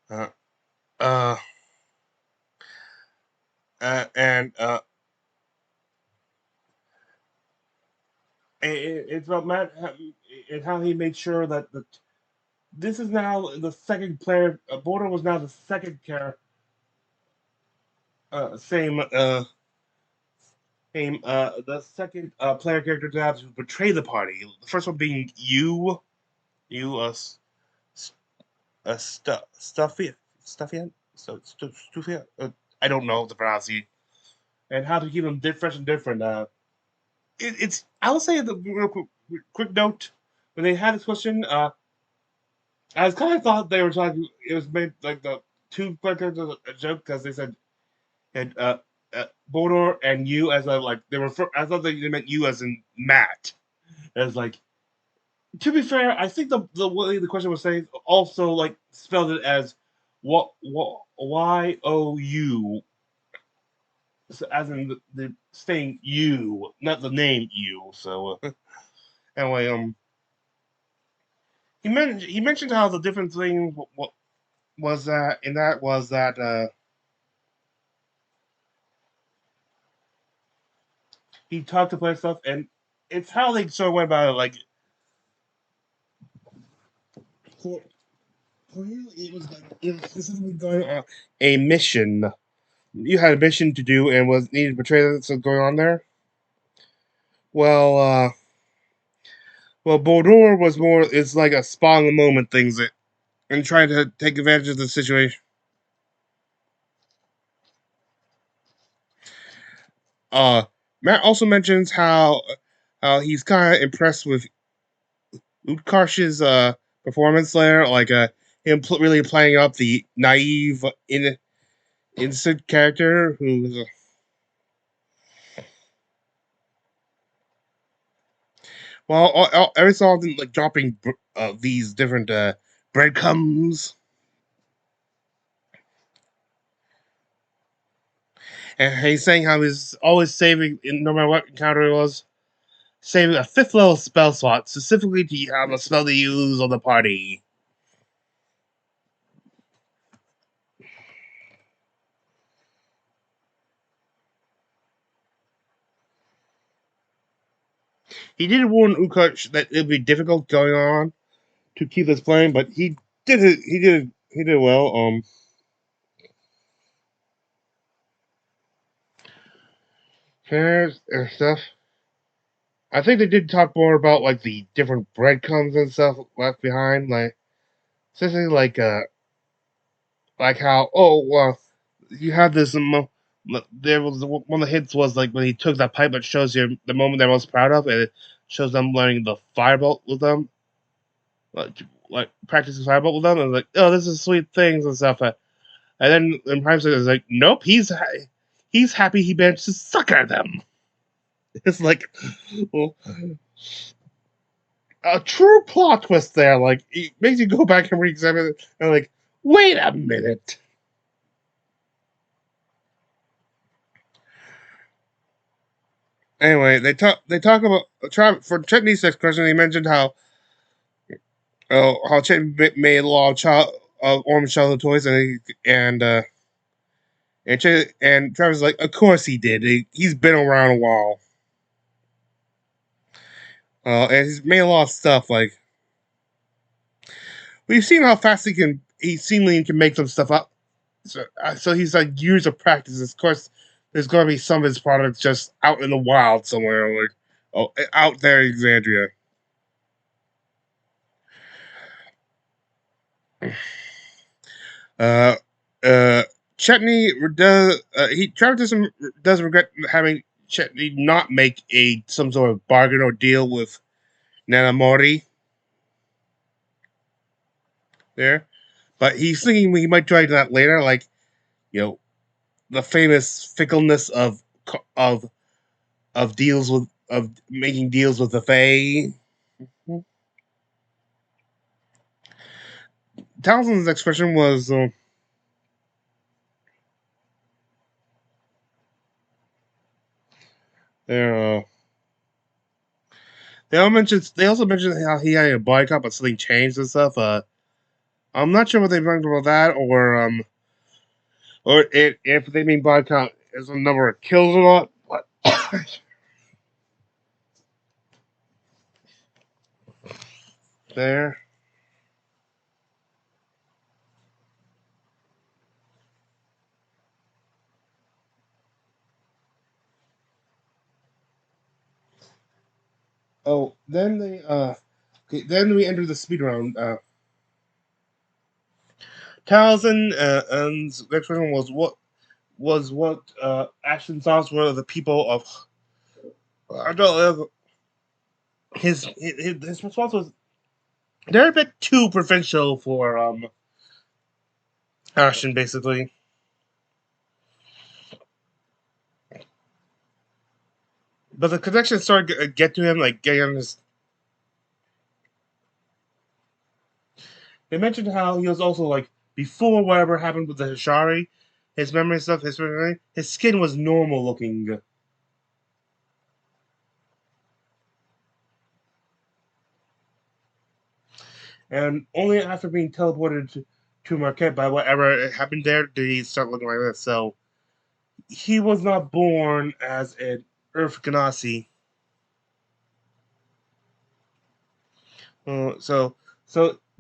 Uh, uh, and it's about Matt and how he made sure that this is now the second player. Border was now the second character, same same the second player character to have to betray the party. The first one being you stuffy so stuffy. I don't know the pronunciation and how to keep them fresh and different. It's I will say the real quick note when they had this question. I was kind of thought they were talking. It was made like the 2 characters a joke because they said and Bodor and you as a like they were. I thought they meant you as in Matt. As like to be fair, I think the way the question was saying also like spelled it as what YOU, so, as in the saying you, not the name you. So anyway, he mentioned how the different thing was that and that was that he talked to play stuff and it's how they sort of went about it. Like for, for you, it was specifically going on a mission. You had a mission to do and was needed to portray that's going on there. Well, Bodor was more. It's like a spot in the moment things that and trying to take advantage of the situation. Uh, Matt also mentions how he's kind of impressed with Utkarsh's performance there. Like him really playing up the naive, innocent character who's. Well, every so often, like dropping these different breadcrumbs, and he's saying how he's always saving, no matter what encounter it was, saving a fifth level spell slot specifically to have a spell to use on the party. He did warn Ukach that it would be difficult going on to keep this playing, but he did it. He did well. Fairs and stuff. I think they did talk more about like the different breadcrumbs and stuff left behind, like especially like how you had this. There was one of the hits was like when he took that pipe, it shows you the moment they're most proud of, and it shows them learning the firebolt with them, like practicing firebolt with them, and like, oh, this is sweet things and stuff. And then in Prime State, it's like, nope, he's happy he managed to suck at them. It's like, well, a true plot twist there. Like, it makes you go back and re-examine it, and like, wait a minute. Anyway, they talk about for Chetney's next question. He mentioned how Chetney made a lot of Orange childhood toys, and Travis like, of course he did. He's been around a while, and he's made a lot of stuff. Like we've seen how fast he seemingly can make some stuff up. So he's like years of practice. Of course, there's going to be some of his products just out in the wild somewhere, like out there in Alexandria. Uh, Chetney Travis doesn't regret having Chetney not make some sort of bargain or deal with Nanamori there, but he's thinking he might try that later, like the famous fickleness of of making deals with the Fae. Townsend's expression was. There, they also mentioned how he had a boycott, but something changed and stuff. I'm not sure what they meant about that, or if they mean boycott as a number of kills or not. But there. Oh, then okay, then we enter the speed round. Townsend and the next question was what Ashton thoughts were the people of. I don't know. His response was they're a bit too provincial for Ashton, basically. But the connection started to get to him, like getting on his. They mentioned how he was also like before whatever happened with the Hishari, his memory stuff, his skin was normal looking. And only after being teleported to Marquette by whatever happened there did he start looking like this. So he was not born as an Earth Ganassi. So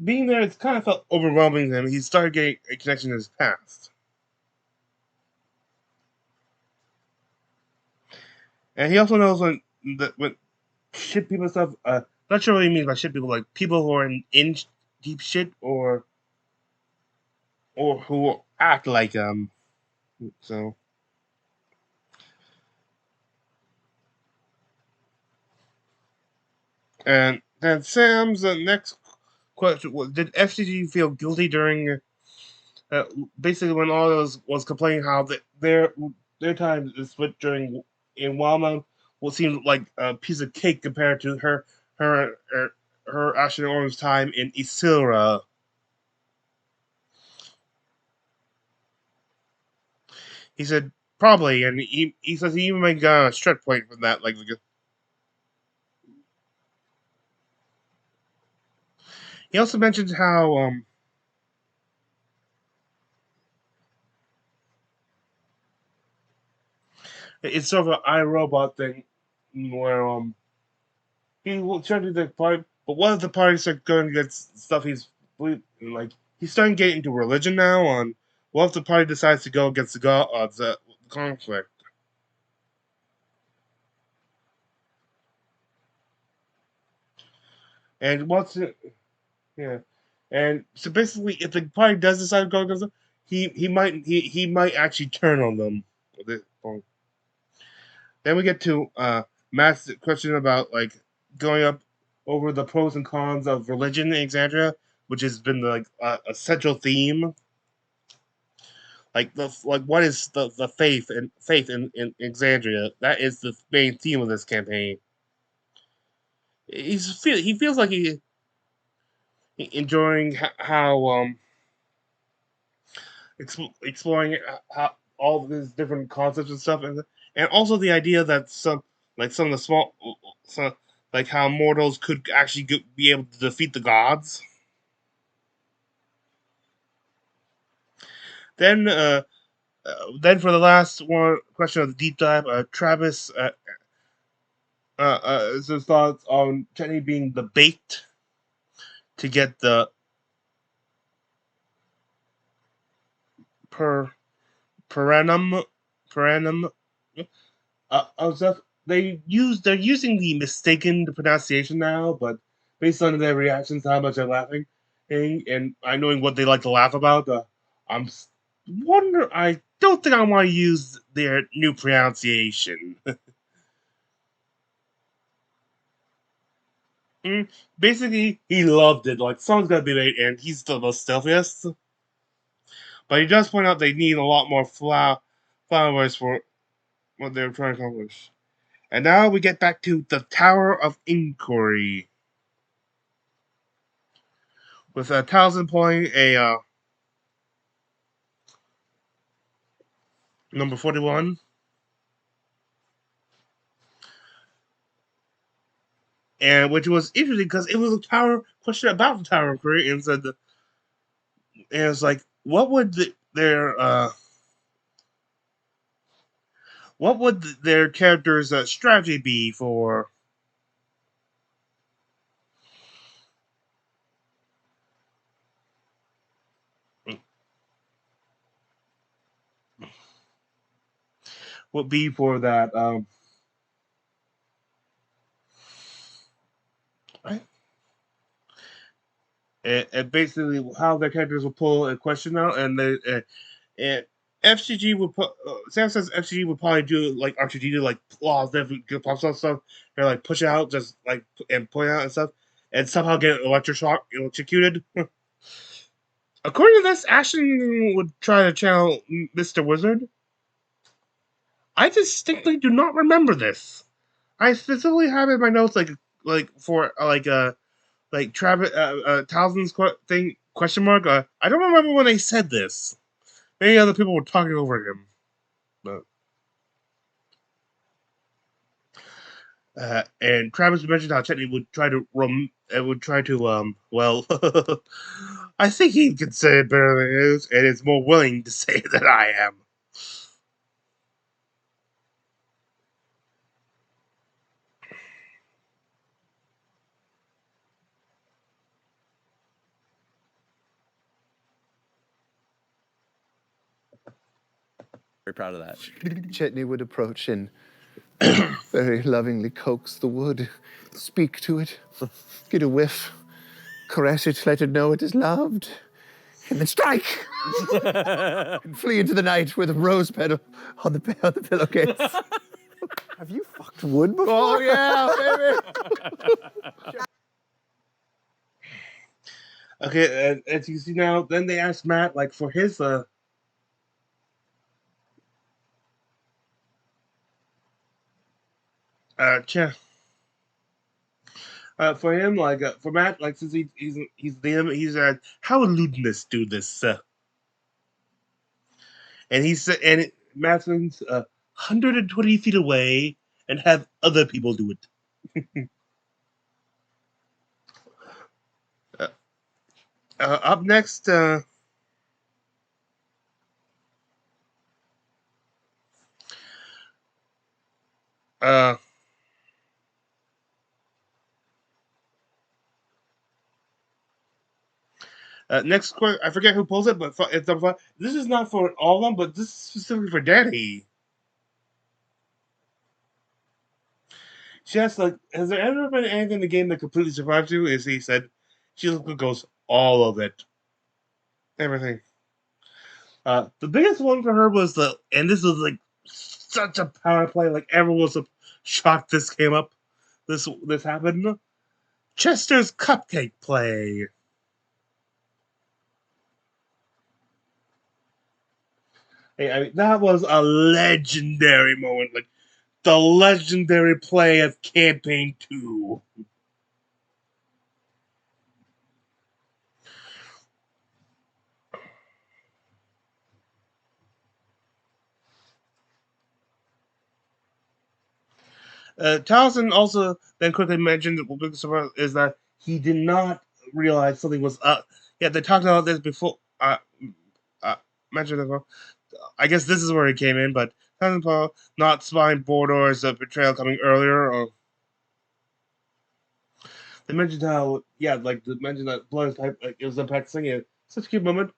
being there, it kind of felt overwhelming to him. He started getting a connection to his past. And he also knows when shit people stuff. Not sure what he means by shit people, like people who are in deep shit or who act like So and then Sam's next question: did F.C.G feel guilty during basically when all those was complaining how their time is split during in Wildmount will seem like a piece of cake compared to her her Ashley Orange time in Isilra. He said probably, and he says he even made a stretch point from that. Like he also mentioned how it's sort of an iRobot thing where he will try to do the party, but one of the parties are going against stuff like he's starting to get into religion now. On what if the party decides to go against the god the conflict? And what's it? Yeah, and so basically, if the party does decide to go against them, he might actually turn on them at this point. Then we get to Matt's question about like going up over the pros and cons of religion in Alexandria, which has been like a central theme. Like what is the faith in Alexandria? That is the main theme of this campaign. He feels like he enjoying how exploring how all of these different concepts and stuff, and also the idea that some of the some, like how mortals could actually be able to defeat the gods. Then, then for the last one question of the deep dive, Travis his thoughts on Chetney being the bait to get the per perennium stuff. They're using the mistaken pronunciation now, but based on their reactions, how much they're laughing, and I knowing what they like to laugh about, I'm wonder. I don't think I want to use their new pronunciation. Basically, he loved it. Like someone's gotta be late, and he's the most stealthiest. But he does point out they need a lot more flowers for what they're trying to accomplish. And now we get back to the Tower of Inquiry. With a Townsend pulling a number 41. And which was interesting because it was a tower question about the Tower of Inquiry, and said and it's like, what would their character's strategy be for would be for that and basically how their characters will pull a question out, and and FCG would put Sam says FCG would probably do like R2D do like laws that pops up stuff and like push out just like and point out and stuff and somehow get electrocuted. According to this, Ashton would try to channel Mr. Wizard. I distinctly do not remember this. I specifically have it in my notes like for like Travis Townsend's thing question mark. I don't remember when they said this. Many other people were talking over him, but and Travis mentioned how Chetney would try to well, I think he can say it better than it is, and is more willing to say it than I am. Very proud of that. Chetney would approach and very lovingly coax the wood, speak to it, get a whiff, caress it, let it know it is loved, and then strike! And flee into the night with a rose petal on the pillowcase. Have you fucked wood before? Oh, yeah, baby! Okay, as you see now, then they asked Matt like for his cha- for him like for Matt like since how would Ludinus do this? And he said and Matt's 120 feet away and have other people do it. Uh, Up next, uh, I forget who pulls it, but this is not for all of them, but this is specifically for Danny. She asked, like, has there ever been anything in the game that completely survived you? Is he said, she goes, all of it. Everything. The biggest one for her was and this was like such a power play, like everyone was shocked this came up, this happened. Chester's cupcake play. Hey, I mean, that was a legendary moment, like the legendary play of Campaign 2. Towson also then quickly mentioned that what big surprise is that he did not realize something was up. Yeah, they talked about this before. Uh, mentioned it before. I guess this is where he came in, but Towson Paul not spying Bordor's betrayal coming earlier. Or they mentioned how, yeah, like they mentioned that Blood type like, it was them practicing it. Such a cute moment.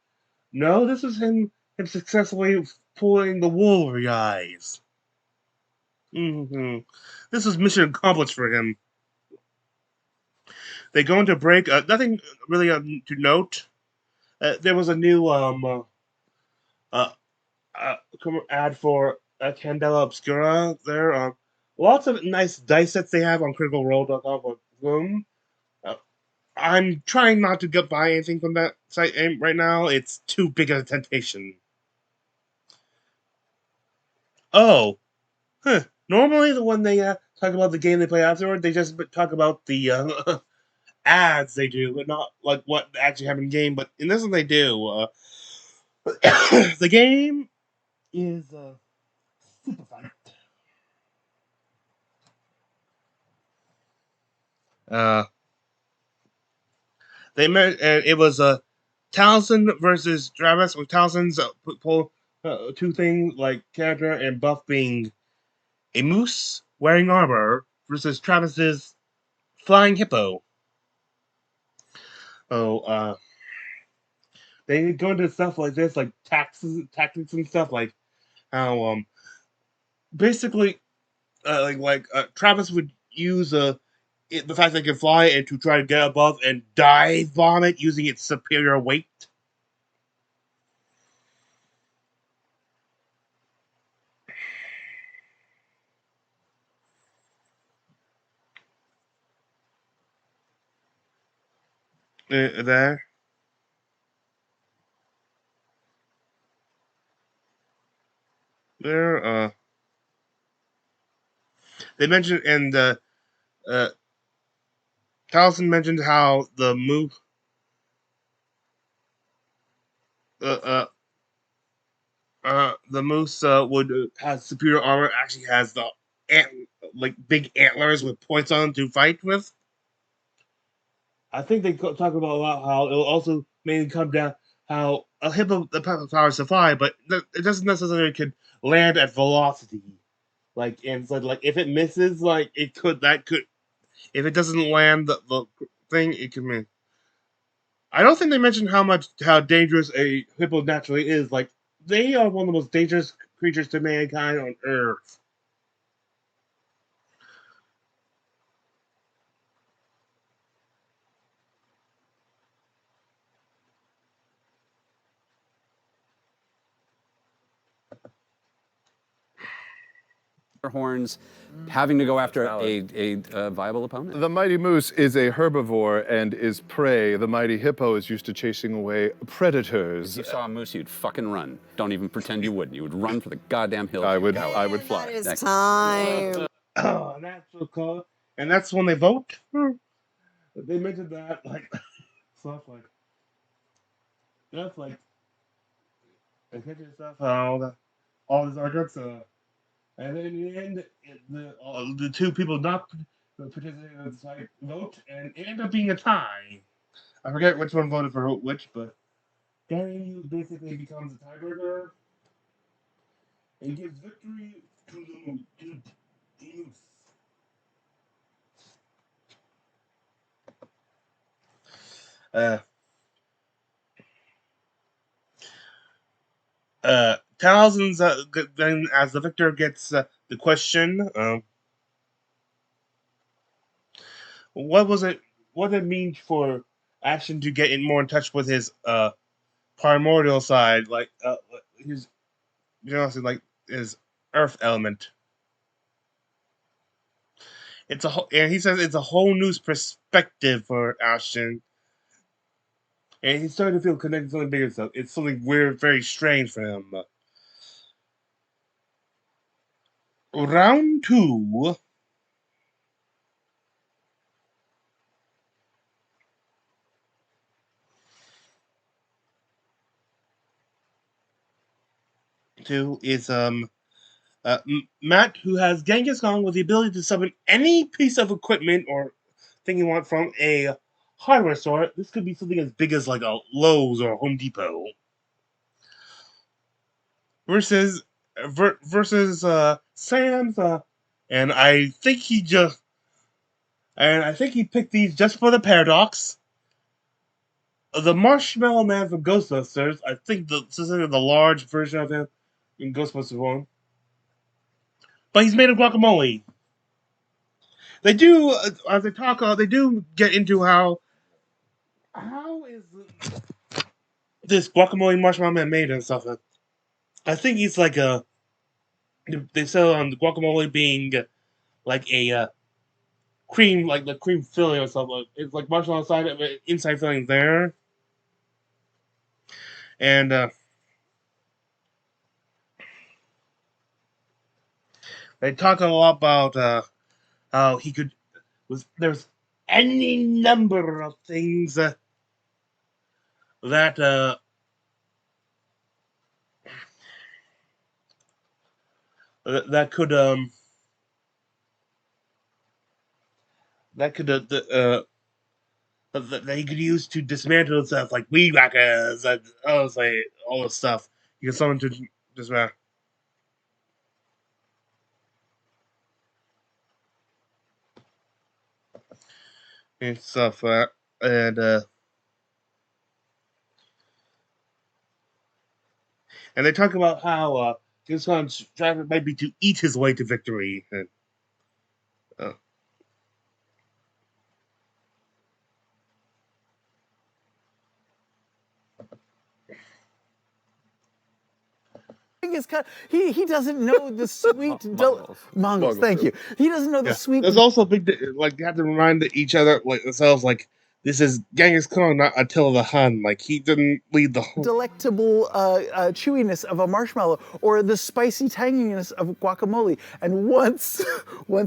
No, this was him successfully pulling the Wolverine eyes. This was mission accomplished for him. They go into break. Nothing really to note. There was a new uh, ad for Candela Obscura there. Lots of nice dice sets they have on CriticalRole.com for Bloom. Uh, I'm trying not to get buy anything from that site right now. It's too big of a temptation. Oh, huh. Normally, when they talk about the game they play afterward, they just talk about the ads they do, but not like what actually happened in game. But in this one, they do. The game is super fun. Uh, they met, and it was Townsend versus Travis, with Townsend's pull two things like character and buff being a moose wearing armor versus Travis's flying hippo. Oh, they go into stuff like this, like tactics and stuff, like how basically Travis would use the fact that it can fly and to try to get above and dive bomb it using its superior weight. There, there. They mentioned and uh, Towson mentioned how uh, uh, the moose would has superior armor. Actually, has the ant like big antlers with points on them to fight with. I think they talk about a lot how it'll also mainly come down how a hippo the powers to fly, but it doesn't necessarily could land at velocity. Like and so like if it misses, like it could that could if it doesn't land the thing, it can miss. I don't think they mentioned how dangerous a hippo naturally is. Like they are one of the most dangerous creatures to mankind on Earth. horns, having to go after a viable opponent. The mighty moose is a herbivore and is prey. The mighty hippo is used to chasing away predators. If you saw a moose, you'd fucking run. Don't even pretend you wouldn't. You would run for the goddamn hills. I would That fly. is time. Oh, that's what call. And that's when they vote. They mentioned that like stuff like attention stuff. All these arguments. And then in the end, the two people not participating in the site vote, and it ended up being a tie. I forget which one voted for which, but Gary basically becomes a tiebreaker and gives victory to the Moose. Thousands. Then, as the victor gets the question, what was it? What did it mean for Ashton to get more in touch with his primordial side, like his, like his earth element? And he says it's a whole new perspective for Ashton. And he's starting to feel connected to something bigger. So it's something weird, very strange for him. Round 2. Is Matt, who has Genghis Khan with the ability to summon any piece of equipment or thing you want from a hardware store. This could be something as big as like a Lowe's or a Home Depot. Versus Sam's, and I think he picked these just for the paradox. The Marshmallow Man from Ghostbusters. I think the large version of him in Ghostbusters 1. But he's made of guacamole. They do, as they talk, they do get into how is this guacamole Marshmallow Man made and stuff. I think he's like they sell on the guacamole being like a cream, like the cream filling or something. It's like marshmallow outside of it, inside filling there. And they talk a lot about how he there's any number of things that could that he could use to dismantle stuff like weed whackers and all this stuff. You can summon to dismantle. And stuff, and they talk about how Genghis Khan's strategy might be to eat his way to victory. And, Genghis Khan, he doesn't know the sweet Mongols. Thank you. He doesn't know the sweet. There's also a big like you have to remind each other like themselves like this is Genghis Khan, not Attila the Hun. Like he didn't lead the whole delectable chewiness of a marshmallow or the spicy tanginess of guacamole. And once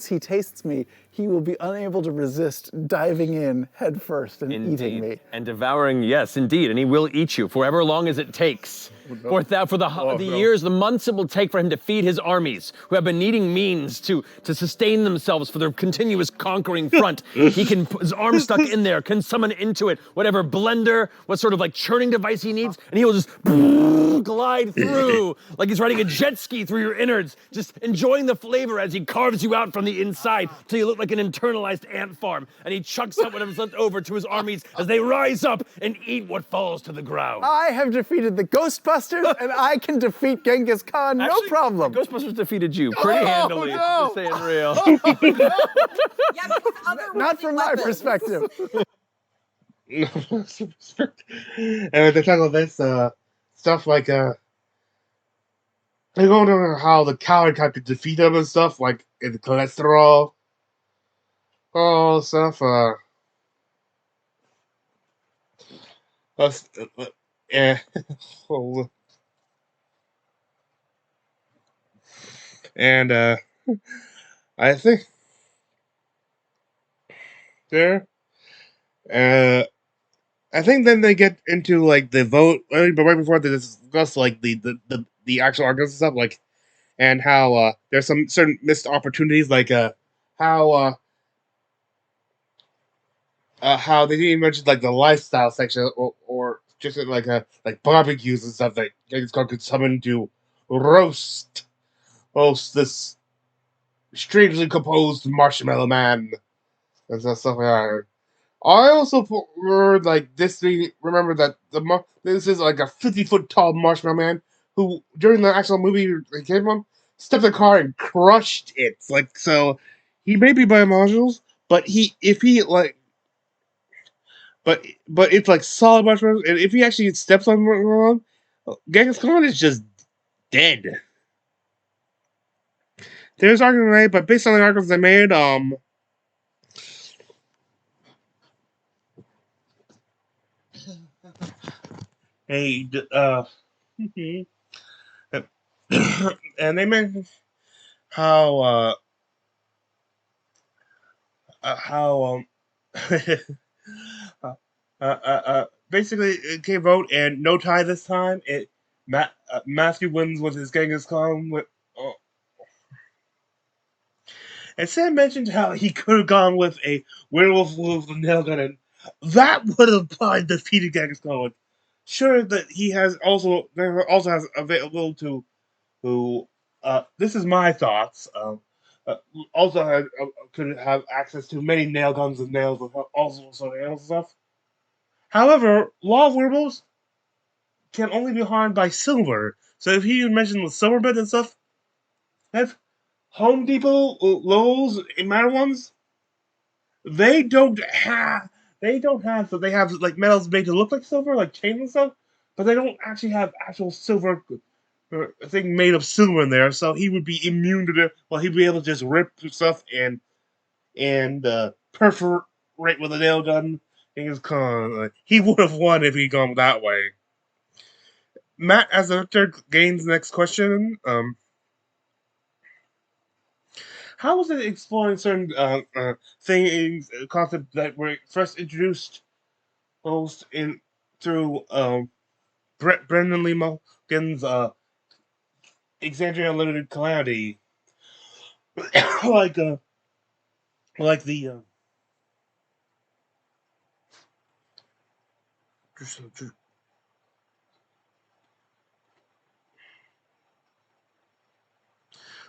he tastes me, he will be unable to resist diving in head first and eating me. And devouring, yes, indeed. And he will eat you for however long as it takes. For the years, the months it will take for him to feed his armies, who have been needing means to sustain themselves for their continuous conquering front. He can, his arm stuck in there, can summon into it whatever blender, what sort of like churning device he needs, and he will just glide through like he's riding a jet ski through your innards, just enjoying the flavor as he carves you out from the inside till you look like an internalized ant farm, and he chucks out whatever's left over to his armies as they rise up and eat what falls to the ground. I have defeated the Ghostbusters, and I can defeat Genghis Khan, no problem. Ghostbusters defeated you pretty handily. No. Just saying real. Yeah, because other Not from my perspective. And they talk about this stuff like They go into how the calorie count could defeat them and stuff, like in the cholesterol, all stuff. Us- yeah, oh, and I think there. Uh, I think then they get into like the vote, but right before they discuss like the actual arguments and stuff, like and how there's some certain missed opportunities, like how they didn't even mention like the lifestyle section or just like barbecues and stuff that Genghis Khan could summon to roast this strangely composed marshmallow man and stuff like that. I also heard like this thing. Remember that this is like a 50-foot tall marshmallow man who, during the actual movie they came from, stepped in a car and crushed it. Like so, he may be biomodules, but he if he like, but it's like solid marshmallows, and if he actually steps on one, Genghis Khan is just dead. There's argument made, but based on the arguments they made, hey, and they mentioned how how basically it came vote and no tie this time. Matthew wins with his Genghis Khan. Uh, and Sam mentioned how he could have gone with a werewolf with a nail gun, and that would have probably defeated Genghis Khan. Sure, that he has also has available to who. This is my thoughts. Uh, also could have access to many nail guns and nails with also some nail stuff. However, law of werewolves can only be harmed by silver. So if you mentioned the silver bit and stuff, have Home Depot, Lowe's, and Matter ones, they don't have so they have like metals made to look like silver, like chains and stuff, but they don't actually have actual silver thing made of silver in there. So he would be immune to it. Well, he'd be able to just rip stuff and perforate with a nail gun. He would have won if he'd gone that way. Matt, as the victor, gains the next question. How was it exploring certain things, concepts that were first introduced most in through Brendan Lee Mulligan's Exandria Unlimited Calamity, like like the just,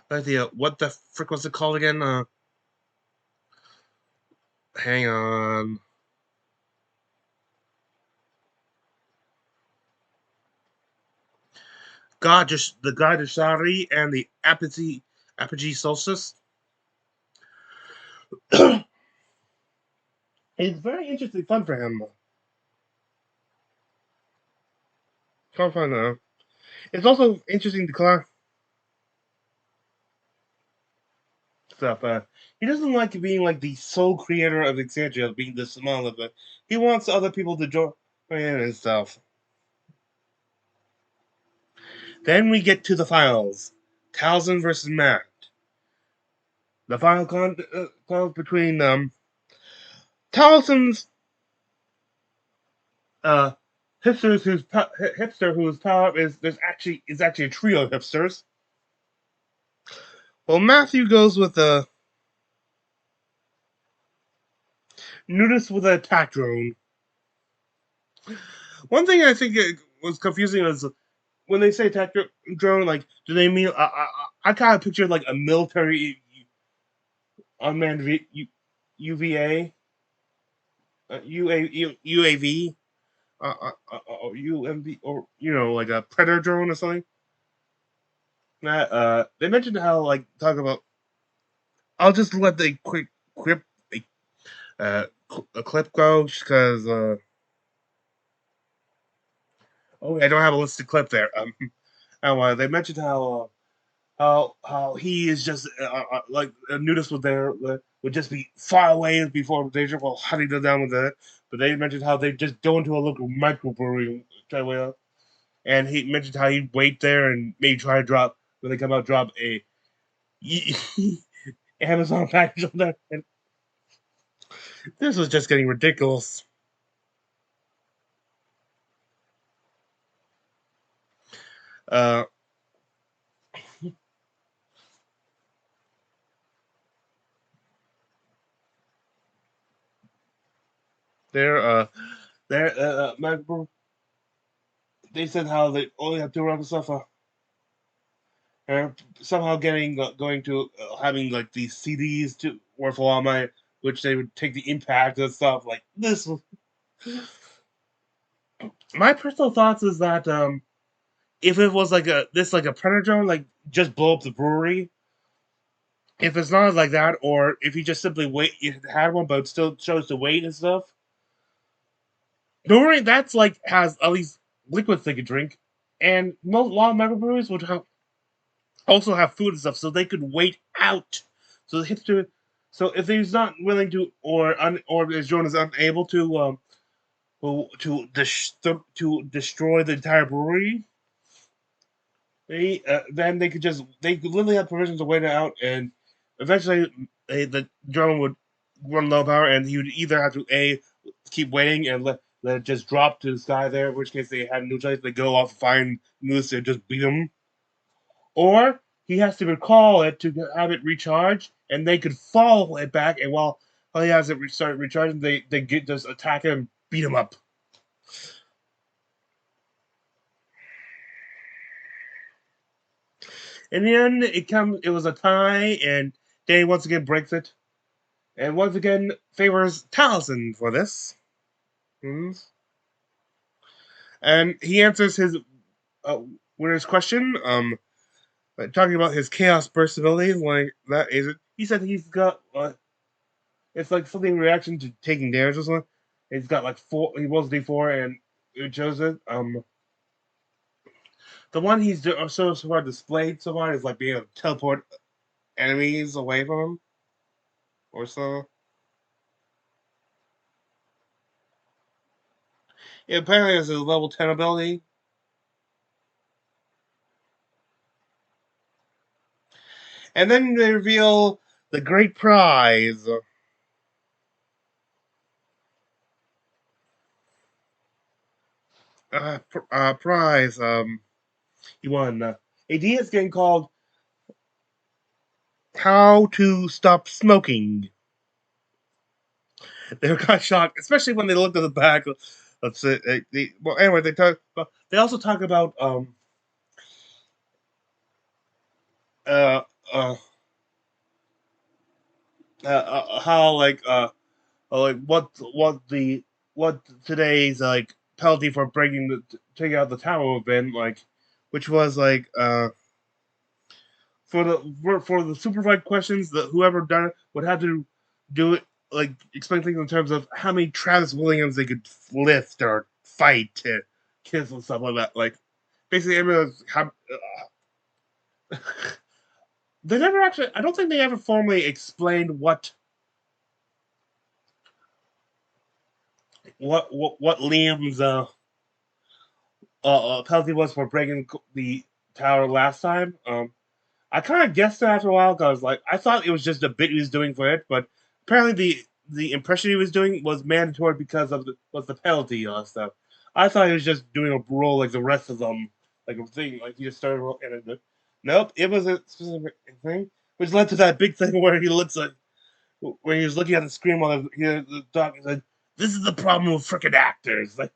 like the what the frick was it called again? Hang on. God, just the God Shari and the Apogee Solstice. It's very interesting fun for him. Can't find that. It's also interesting to class stuff. He doesn't like being like the sole creator of Exandria, being the small but he wants other people to join in and stuff. Then we get to the finals. Towson versus Matt. The final contest between Towson's uh, hipster whose power is actually a trio of hipsters. Well, Mathew goes with a nudist with an attack drone. One thing I think it was confusing is when they say attack drone, like, do they mean? I kind of pictured like a military unmanned UVA, UAV, UMV, or like a predator drone or something. That they mentioned how like talk about. I'll just let the quick clip uh, a clip go because oh, I don't have a listed clip there. They mentioned how how he is just like a nudist would just be far away before danger while hunting them down with it. But they mentioned how they just go into a local microbrewery try to wait out. And he mentioned how he'd wait there and maybe try to drop when they come out, drop a Amazon package on there. And this was just getting ridiculous. Uh, they're they're they said how they only have two rounds of stuff. Somehow getting going to having like these CDs to worth a lot of money, which they would take the impact and stuff like this. My personal thoughts is that if it was like a predator drone, like just blow up the brewery. If it's not like that, or if you just simply wait, you had one but still chose to wait and stuff. Normally, that's like has at least liquids they could drink, and a lot of microbreweries would also have food and stuff, so they could wait out. So the hipster, so if he's not willing to, or as John is unable to destroy the entire brewery, then they could literally have provisions to wait it out, and eventually the drone would run low power, and he would either have to keep waiting and let it just drop to the sky there, in which case they had no choice. They go off and find moose and just beat him, or he has to recall it to have it recharge, and they could follow it back. And while he has it start recharging, they get just attack him, and beat him up. In the end, it was a tie, and Danny once again breaks it, and once again favors Taliesin for this. Hmm. And he answers his winner's question. Talking about his chaos burst ability, like that is it. He said he's got it's like something in reaction to taking damage or something. He's got like four. He rolls D4 and it shows it. The one he's so far displayed so far is like being able to teleport enemies away from him, or so. It apparently has a level 10 ability. And then they reveal the great prize. Prize. He won a DS game called How to Stop Smoking. They were kind of shocked, especially when they looked at the back. Let's say, well, anyway, they talk. They also talk about uh, uh, how what today's like penalty for taking out the tower would have been like, which was like for the supervised questions, that whoever done it would have to do it like explain things in terms of how many Travis Williams they could lift or fight to kiss and stuff like that. Like basically, everyone's they never actually. I don't think they ever formally explained what Liam's penalty was for breaking the tower last time. I kind of guessed it after a while because like I thought it was just a bit he was doing for it, but apparently the impression he was doing was mandatory because of the penalty stuff. I thought he was just doing a role like the rest of them, like a thing, like he just started and nope, it was a specific thing, which led to that big thing where he looks like when he was looking at the screen while the doc said, "This is the problem with frickin' actors. Like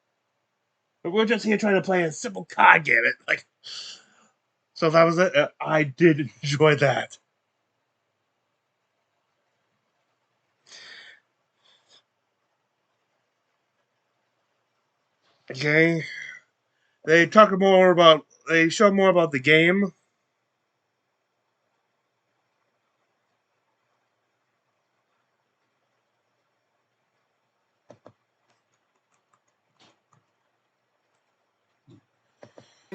we're just here trying to play a simple card game." It like so that was it. I did enjoy that. Okay, they show more about the game.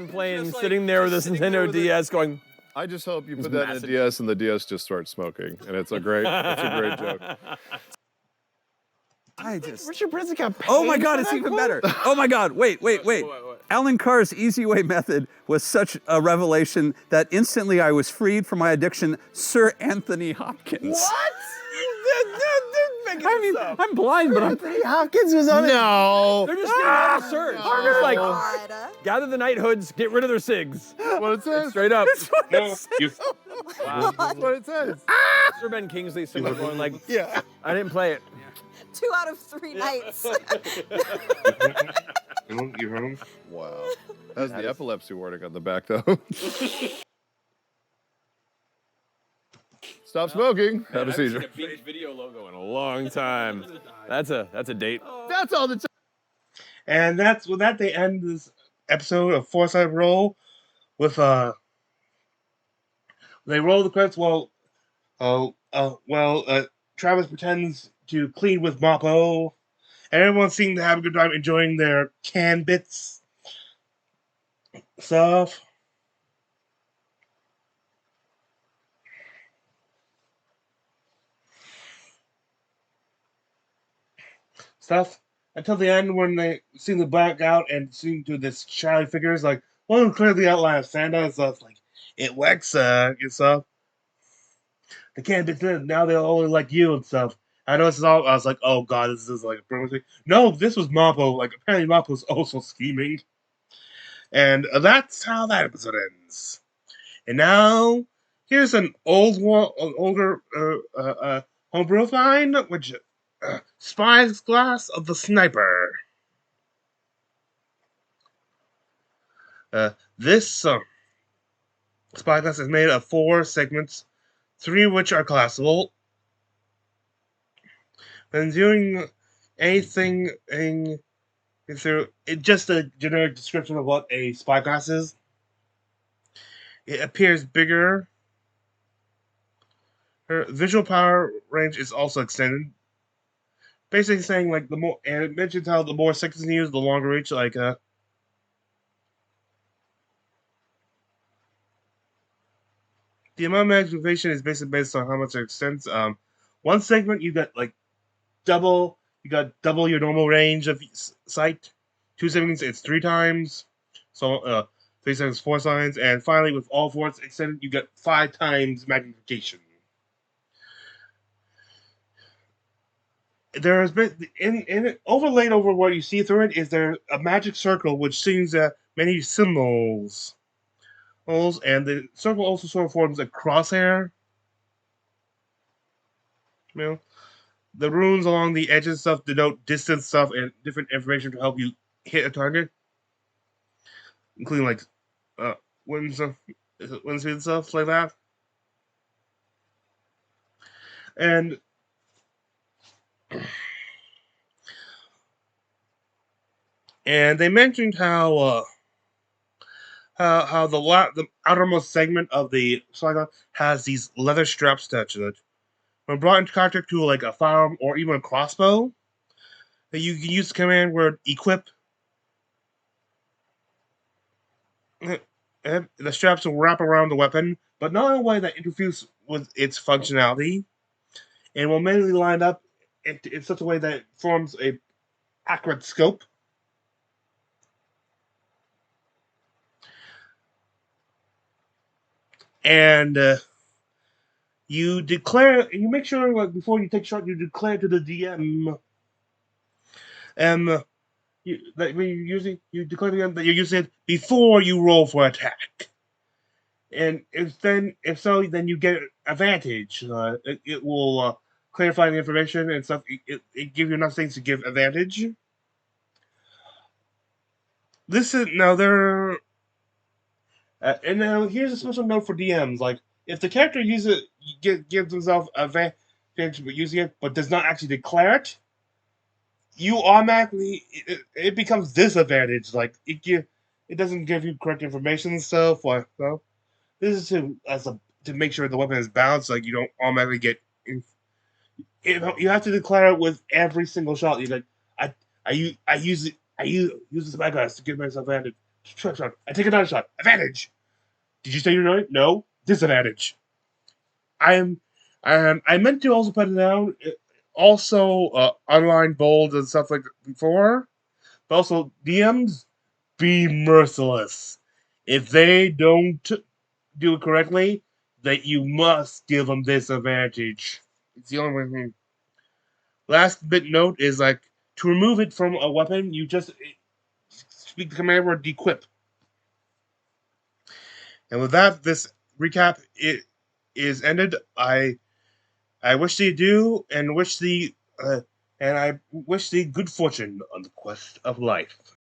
Playing, sitting there with this Nintendo DS, going, I just hope you It's put that in a massive. DS and the DS just starts smoking, and it's a great joke. Richard Branson got paid. Oh my God, for it's that even quote? better. Oh my God, wait. Alan Carr's Easy Way Method was such a revelation that instantly I was freed from my addiction, Sir Anthony Hopkins. What? I mean, I'm blind, but I'm... Anthony Hopkins was on it. No. They're just doing all the search. They're just like, God. gather the knighthoods, get rid of their cigs. What it says? Straight up. No, you, Wow. That's what it says. Sir Ben Kingsley sitting there going like, Yeah. I didn't play it. 2 out of 3 nights. you heard him? Wow. That's the epilepsy warning on the back, though. Stop smoking. Had a seizure. Beach video logo in a long time. That's a date. That's all the time. And that's with that they end this episode of Foresight Roll with they roll the credits while Travis pretends to clean with Moppo, and everyone seemed to have a good time enjoying their can bits stuff. Until the end when they seem to black out and seem to this shadowy figures like one of them clearly outline of Santa and stuff like it works and stuff. They can't do this now they'll only like you and stuff. I know this is all I was like, oh god, this is like a promo thing. No, this was Moppo, like apparently Moppo's also scheming. And that's how that episode ends. And now here's an older homebrew of mine, which Spy's Glass of the Sniper. This Spy Glass is made of 4 segments, 3 of which are collapsible. When doing anything, it's just a generic description of what a Spy Glass is. It appears bigger. Her visual power range is also extended. Basically saying like the more, and it mentions how the more seconds you use, the longer reach. Like the amount of activation is basically based on how much it extends. One segment you got like double your normal range of sight. 2 segments it's 3 times. So 3 segments 4 times, and finally with all 4 extended you get 5 times magnification. There has been in overlaid over what you see through it is there a magic circle which seems many symbols, and the circle also sort of forms a crosshair. You know, the runes along the edges stuff denote distance stuff and different information to help you hit a target, including like wind stuff, wind speed stuff like that, and they mentioned how the outermost segment of the saga has these leather straps attached to it. When brought into contact to like a firearm or even a crossbow, that you can use the command word equip. And the straps will wrap around the weapon, but not in a way that interferes with its functionality, and will manually line up in such a way that it forms a accurate scope. And you make sure like before you take a shot, you declare to the DM, you declare to them that you're using it before you roll for attack. And if so, then you get advantage. It will clarify the information and stuff. It gives you enough things to give advantage. This is now there. And now here's a special note for DMs. Like if the character gives himself advantage for using it, but does not actually declare it, you automatically it becomes disadvantage. Like it doesn't give you correct information and stuff. Like so, this is to make sure the weapon is balanced. Like you don't automatically get. You have to declare it with every single shot. You're like I use the spy glass to give myself advantage. Shot. I take another shot. Advantage. Did you say you're doing it? No. disadvantage. I meant to also put it down. Also, online bold and stuff like that before. But also, DMs, be merciless. If they don't do it correctly, that you must give them disadvantage. It's the only way. Last bit note is like to remove it from a weapon, you just speak the command word dequip. And with that, this recap is ended. I wish thee adieu and wish thee good fortune on the quest of life.